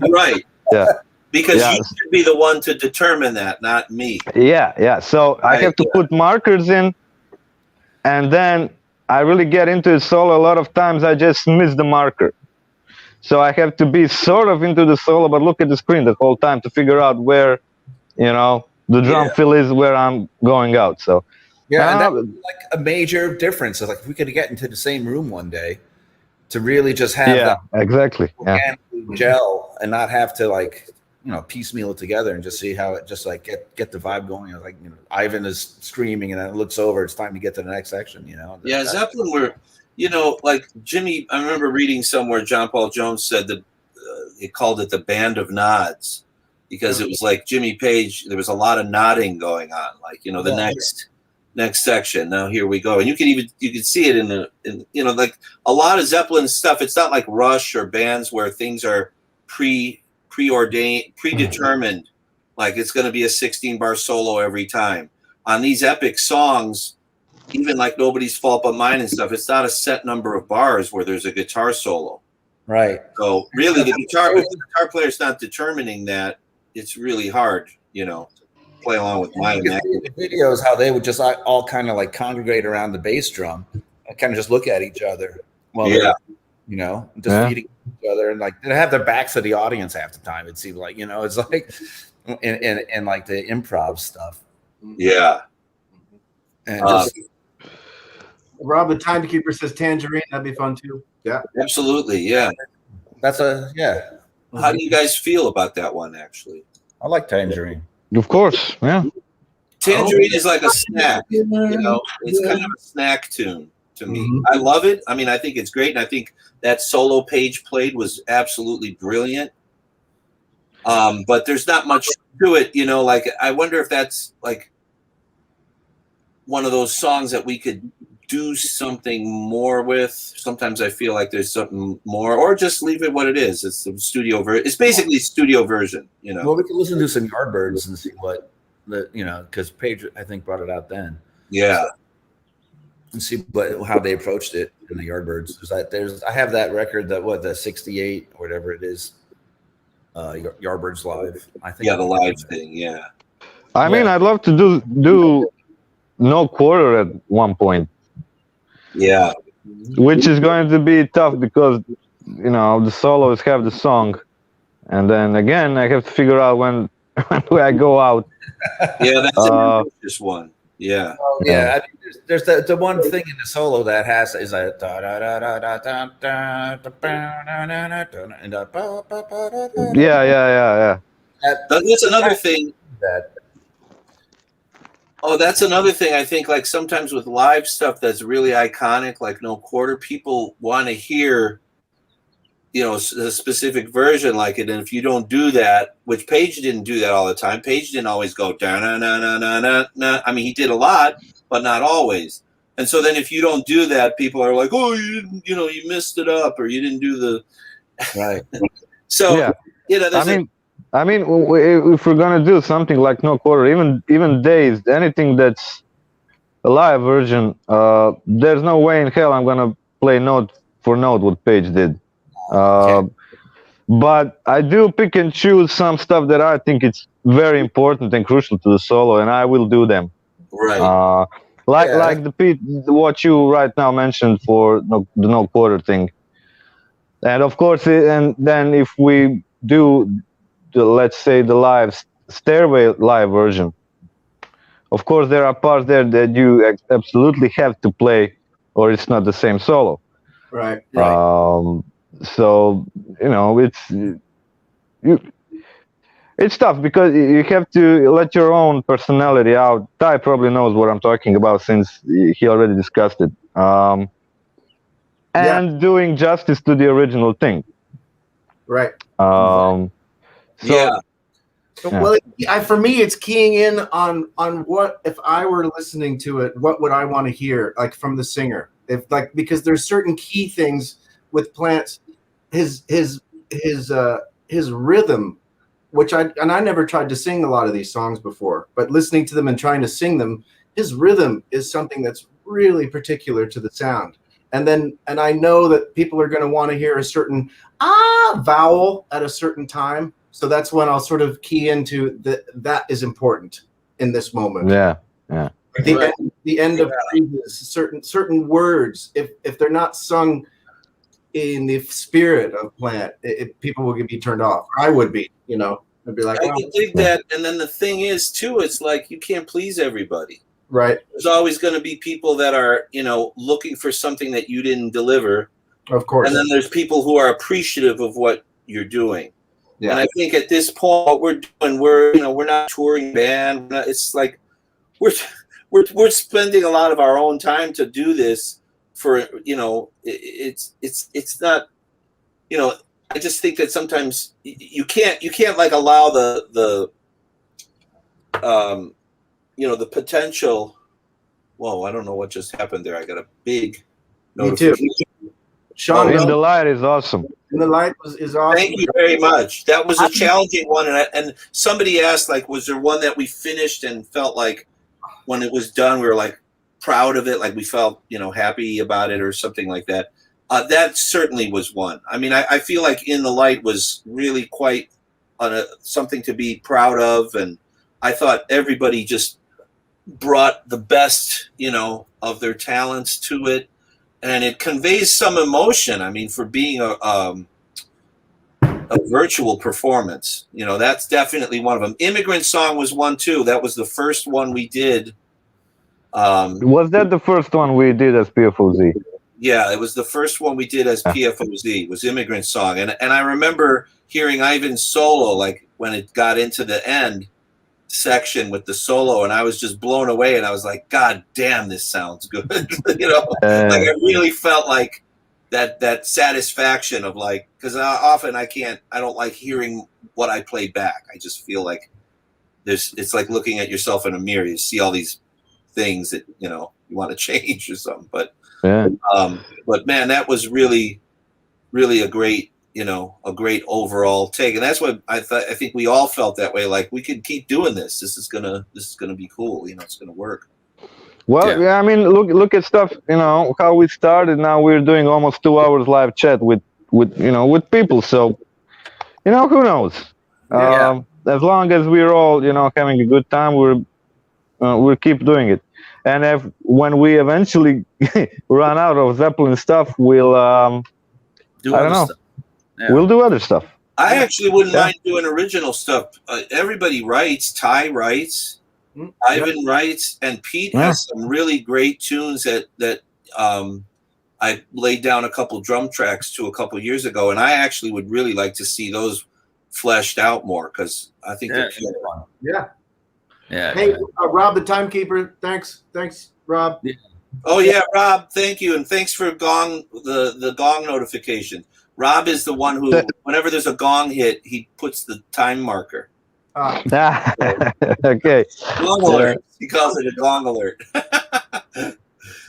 B: Right.
A: Yeah.
B: Because you should be the one to determine that, not me.
A: Yeah. So I have to put markers in, and then I really get into it solo. A lot of times I just miss the marker. So I have to be sort of into the solo, but look at the screen the whole time to figure out where, the drum fill is where I'm going out. So
C: and that's like a major difference. It's like if we could get into the same room one day to really just have
A: exactly
C: gel and not have to like piecemeal it together and just see how it just like get the vibe going. Like Ivan is screaming and then it looks over. It's time to get to the next section.
B: Zeppelin were. Like Jimmy, I remember reading somewhere John Paul Jones said that he called it the band of nods because it was like Jimmy Page. There was a lot of nodding going on. Like, the next section. Now here we go, and you can see it in like a lot of Zeppelin stuff. It's not like Rush or bands where things are predetermined, like it's going to be a 16-bar solo every time. On these epic songs, even like Nobody's Fault But Mine and stuff, it's not a set number of bars where there's a guitar solo.
C: Right.
B: So really, if the guitar player's not determining that, it's really hard, to play along with mine.
C: The videos, how they would just all kind of like congregate around the bass drum and kind of just look at each other while they're, feeding each other, and like they have their backs to the audience half the time. It seems like, it's like, and like the improv stuff.
B: Yeah.
C: And just,
D: Rob, the timekeeper says Tangerine. That'd be fun too. Yeah,
B: absolutely. Yeah.
C: How
B: do you guys feel about that one? Actually,
C: I like Tangerine.
A: Of course, yeah.
B: Tangerine is like a snack. It's kind of a snack tune to me. I love it. I mean, I think it's great, and I think that solo Page played was absolutely brilliant. But there's not much to it, like I wonder if that's like one of those songs that we could do something more with. Sometimes I feel like there's something more, or just leave it what it is. It's the studio version. It's basically studio version,
C: Well, we can listen to some Yardbirds and see what because Page, I think, brought it out then.
B: Yeah.
C: And see how they approached it in the Yardbirds. I have that record, the 68 or whatever it is. Yardbirds Live. I think.
B: Yeah, the live thing. Yeah.
A: I mean, I'd love to do No Quarter at one point.
B: Yeah.
A: Which is going to be tough because the solos have the song, and then again I have to figure out when do I go out.
B: Yeah, that's just one. Yeah.
C: I mean, there's the one thing in the solo that is a
A: yeah.
B: That's another thing. That's another thing. I think like sometimes with live stuff that's really iconic, like No Quarter, people want to hear, a specific version like it. And if you don't do that, which Page didn't do that all the time. Page didn't always go da na na na na na na. I mean, he did a lot, but not always. And so then if you don't do that, people are like, oh, you didn't, you messed it up, or you didn't do the
C: right.
B: So
A: I mean, if we're gonna do something like No Quarter, even Dazed, anything that's a live version, there's no way in hell I'm gonna play note for note what Page did. But I do pick and choose some stuff that I think it's very important and crucial to the solo, and I will do them.
B: Right.
A: Like what you right now mentioned for the No Quarter thing, and of course, and then if we do. Let's say the live Stairway live version. Of course, there are parts there that you absolutely have to play, or it's not the same solo.
D: Right.
A: So it's tough because you have to let your own personality out. Ty probably knows what I'm talking about since he already discussed it. And doing justice to the original thing.
D: Right.
A: Well,
D: for me, it's keying in on what, if I were listening to it, what would I want to hear, like from the singer? Because there's certain key things with Plant's, his rhythm, which I never tried to sing a lot of these songs before, but listening to them and trying to sing them, his rhythm is something that's really particular to the sound. And I know that people are going to want to hear a certain vowel at a certain time. So that's when I'll sort of key into that is important in this moment.
A: Yeah.
D: The end of phrases, certain words, if they're not sung in the spirit of Plant, people will be turned off. I would be, I'd be like,
B: I can dig that. And then the thing is too, it's like you can't please everybody.
D: Right.
B: There's always going to be people that are, looking for something that you didn't deliver.
D: Of course.
B: And then there's people who are appreciative of what you're doing.
D: Yeah.
B: And I think at this point, what we're doing, we're not touring band. It's like we're spending a lot of our own time to do this. For it's not. I just think that sometimes you can't like allow the potential Whoa, I don't know what just happened there. I got a big
D: Me too.
B: notification.
D: Sean,
A: In the light is awesome.
D: in the light is awesome.
B: Thank you very much. That was a challenging one, and somebody asked, like, was there one that we finished and felt like when it was done we were like proud of it, like we felt happy about it or something like that. That certainly was one. I mean, I feel like In the Light was really quite something to be proud of, and I thought everybody just brought the best of their talents to it. And it conveys some emotion. I mean, for being a virtual performance, that's definitely one of them. Immigrant Song was one too. That was the first one we did.
A: Was that the first one we did as PFOZ?
B: Yeah, it was the first one we did as PFOZ. Was Immigrant Song, and I remember hearing Ivan's solo, like when it got into the end section with the solo, and I was just blown away, and I was like, God damn, this sounds good. Like I really felt like that satisfaction of like, because often I don't like hearing what I play back. I just feel like it's like looking at yourself in a mirror. You see all these things that you want to change or something, but man, that was really a great a great overall take, and that's what I think we all felt that way. Like we could keep doing this. This is gonna be cool. It's gonna work.
A: Well, yeah. I mean, look at stuff. How we started. Now we're doing almost 2 hours live chat with people. So, who knows?
D: Yeah.
A: As long as we're all having a good time, we'll keep doing it. And when we eventually run out of Zeppelin stuff, we'll
B: Do
A: I don't know.
B: Stuff.
C: Yeah.
A: We'll do other stuff.
B: I actually wouldn't mind doing original stuff. Everybody writes. Ty writes. Ivan writes, and Pete has some really great tunes that I laid down a couple drum tracks to a couple years ago, and I actually would really like to see those fleshed out more because I think they're fun.
D: Yeah.
C: Yeah.
D: Hey, Rob, the timekeeper. Thanks, Rob.
C: Yeah.
B: Oh yeah, Rob. Thank you, and thanks for the gong notification. Rob is the one who, whenever there's a gong hit, he puts the time marker.
A: Okay.
B: Gong alert. He calls it a gong alert.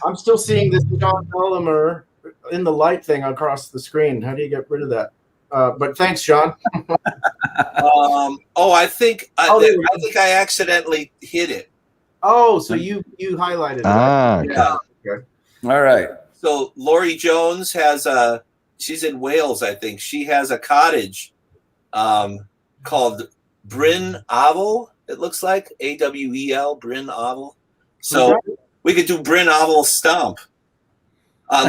D: I'm still seeing this John Gullimer In the Light thing across the screen. How do you get rid of that? But thanks, Sean.
B: I think I accidentally hit it.
D: Oh, so you highlighted it.
B: Yeah.
D: Okay.
C: All right.
B: So Lori Jones has she's in Wales, I think. She has a cottage called Bryn Avel. It looks like AWEL, Bryn Avel. So we could do Bryn Avel Stomp.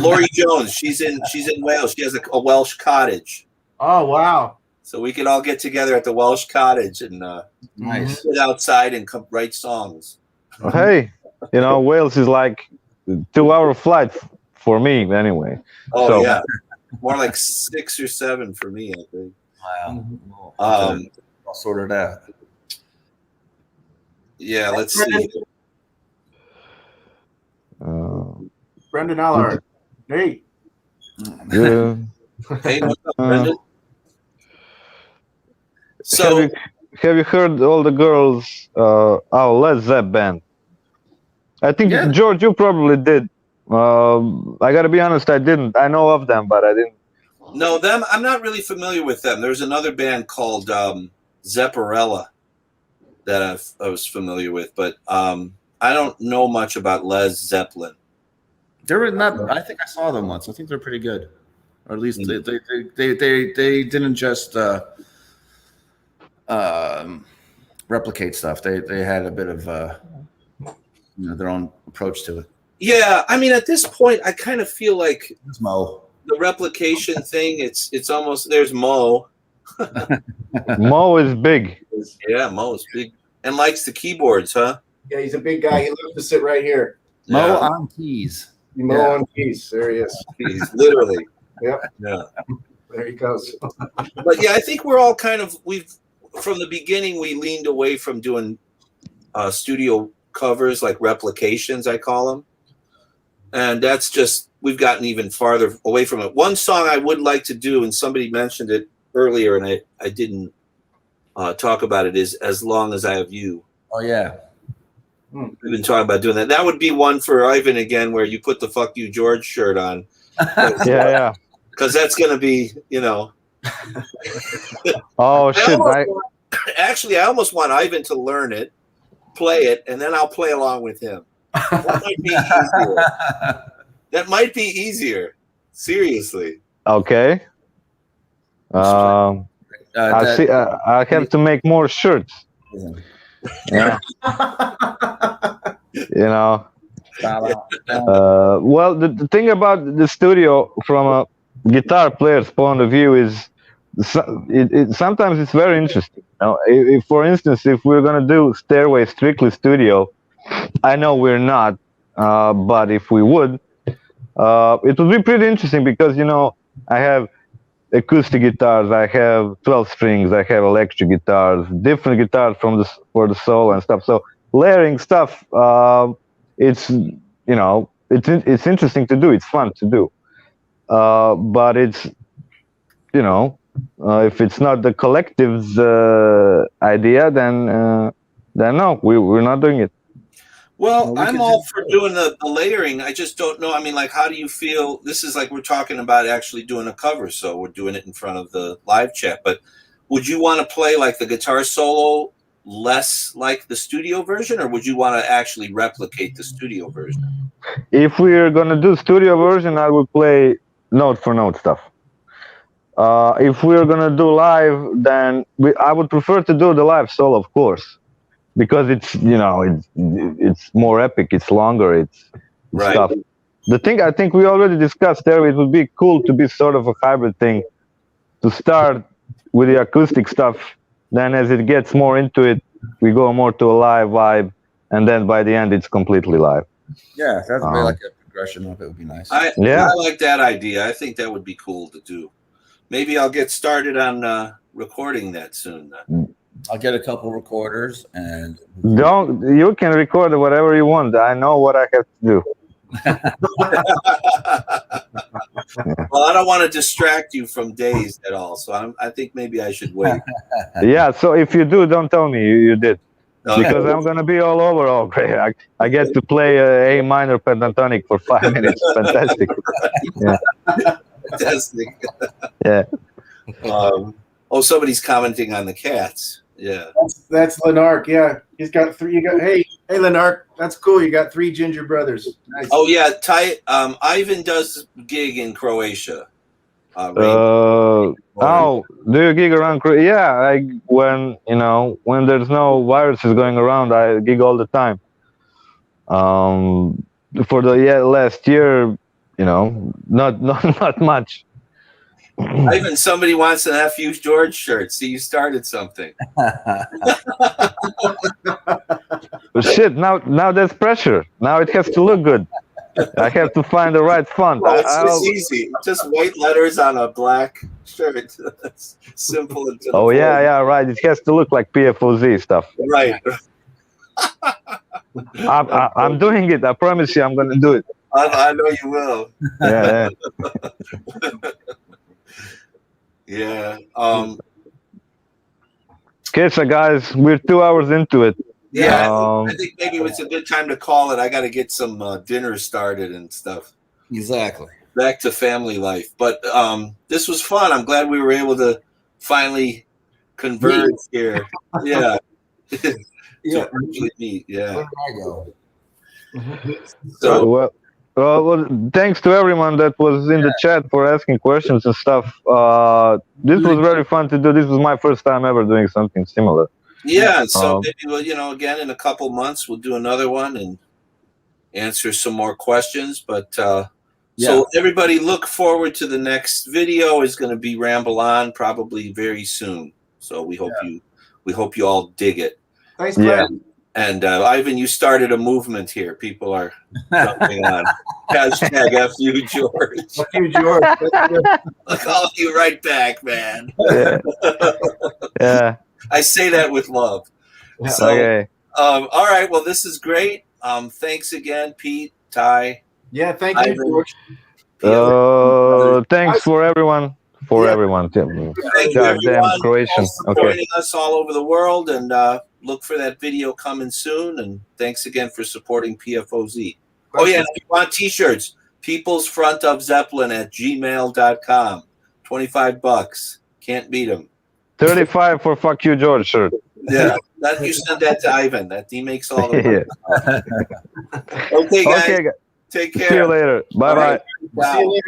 B: Lori Jones, she's in Wales. She has a Welsh cottage.
D: Oh wow!
B: So we could all get together at the Welsh cottage and
C: Nice.
B: sit outside and write songs.
A: Hey, Wales is like 2-hour flight for me anyway.
B: Oh
A: So-
B: yeah, more like 6 or 7 for me, I think.
C: Wow. I'll sort it out.
B: Yeah, let's see.
D: Brendan Allard. Hey.
A: Yeah.
B: Hey, what's up, Brendan? So
A: have you heard all the girls? Our Led Zepp band. I think George, you probably did. I gotta be honest, I didn't. I know of them, but I didn't.
B: No, them. I'm not really familiar with them. There's another band called Zeppelin that I was familiar with, but I don't know much about Led Zeppelin.
C: They're not. I think I saw them once. I think they're pretty good, or at least they didn't just replicate stuff. They had a bit of their own approach to it.
B: Yeah, I mean, at this point, I kind of feel like
C: It's Mo.
B: the replication thing. It's almost there's Mo.
A: Mo is big.
B: Yeah, Mo's big and likes the keyboards, huh?
D: Yeah, he's a big guy. He loves to sit right here.
C: Mo
B: Yeah.
C: on keys.
D: Mo on keys. There he is.
B: He's literally.
D: Yep.
B: Yeah.
D: There he goes.
B: But yeah, I think we're all from the beginning we leaned away from doing studio covers, like replications, I call them. And that's just, we've gotten even farther away from it. One song I would like to do, and somebody mentioned it earlier, and I didn't talk about it, is As Long As I Have You.
C: Oh yeah.
B: We've been talking about doing that. That would be one for Ivan again, where you put the "Fuck You George" shirt on.
A: Yeah.
B: Because that's going to be,
A: Oh shit!
B: Actually, I almost want Ivan to learn it, play it, and then I'll play along with him. That might be easier. That might be easier. Seriously.
A: Okay. I see. I have to make more shirts. Yeah. Well, the thing about the studio from a guitar player's point of view is sometimes it's very interesting. If, for instance, if we're gonna do Stairway strictly studio, I know we're not, but if we would, it would be pretty interesting because I have acoustic guitars, I have 12 strings, I have electric guitars, different guitars for the solo and stuff. So layering stuff, it's interesting to do. It's fun to do, but it's if it's not the collective's idea, then no, we're not doing it.
B: Well, I'm all for doing the layering. I just don't know. I mean, like, how do you feel? This is like we're talking about actually doing a cover, so we're doing it in front of the live chat. But would you want to play like the guitar solo less like the studio version, or would you want to actually replicate the studio version?
A: If we're gonna do studio version, I would play note for note stuff. If we're gonna do live, then I would prefer to do the live solo, of course. Because it's it's more epic, it's longer, it's
B: right.
A: Stuff. The thing I think we already discussed there, it would be cool to be sort of a hybrid thing, to start with the acoustic stuff, then as it gets more into it, we go more to a live vibe, and then by the end it's completely live.
C: Yeah, that's like a progression of it would be nice.
B: I like that idea. I think that would be cool to do. Maybe I'll get started on recording that soon.
C: I'll get a couple recorders and
A: you can record whatever you want. I know what I have to do.
B: Well, I don't want to distract you from days at all, so I think maybe I should wait.
A: Yeah, so if you do, don't tell me you did.
B: Okay.
A: Because I'm going to be all over all day. I get to play A minor pentatonic for 5 minutes. Fantastic. Yeah.
B: Fantastic.
A: Yeah.
B: Somebody's commenting on the cats. Yeah.
D: That's Lenark. Yeah. He's got 3. Hey, Lenark. That's cool. You got 3 ginger brothers. Nice.
B: Oh, yeah. Ivan does gig in Croatia.
A: Do you gig around Croatia? Yeah. When there's no viruses going around, I gig all the time. For the last year, not much.
B: Ivan, somebody wants an F.U. George shirt. See, you started something.
A: Shit, now there's pressure. Now it has to look good. I have to find the right font.
B: It's easy. Just white letters on a black shirt. It's simple. And
A: yeah, right. It has to look like PFOZ stuff.
B: Right.
A: I'm doing it. I promise you I'm going to do it.
B: I know you will.
A: Yeah.
B: Yeah.
A: Okay, so guys, we're 2 hours into it.
B: Yeah, I think maybe it's a good time to call it. I got to get some dinner started and stuff.
C: Exactly.
B: Back to family life. But this was fun. I'm glad we were able to finally converge here. Yeah.
C: Yeah.
B: Actually meet. Yeah.
C: Where do I go?
B: So,
A: well, thanks to everyone that was in the chat for asking questions and stuff. This was very fun to do. This was my first time ever doing something similar.
B: yeah. So maybe again, in a couple months, we'll do another one and answer some more questions. But so everybody, look forward to the next video. Is going to be Ramble On, probably very soon. So we hope you all dig it.
D: Thanks, Glenn.
B: And Ivan, you started a movement here. People are jumping on hashtag F.U. George.
D: F.U. George.
B: I'll call you right back, man.
A: Yeah.
B: I say that with love. So,
A: Okay.
B: all right. Well, this is great. Thanks again, Pete, Ty.
D: Yeah, thank you,
B: George.
A: Thanks for everyone.
B: Thank you, everyone.
A: Croatian.
B: For joining us all over the world, and look for that video coming soon. And thanks again for supporting PFOZ. Oh, yeah, and if you want T-shirts, People's Front of Zeppelin at gmail.com. $25. Can't beat them.
A: 35 for fuck you, George shirt.
B: Yeah, you send that to Ivan. He makes all the money.
A: Yeah.
B: Okay, guys.
A: Okay,
B: Take care.
A: see you later. Bye bye.
B: Wow.
D: See you later.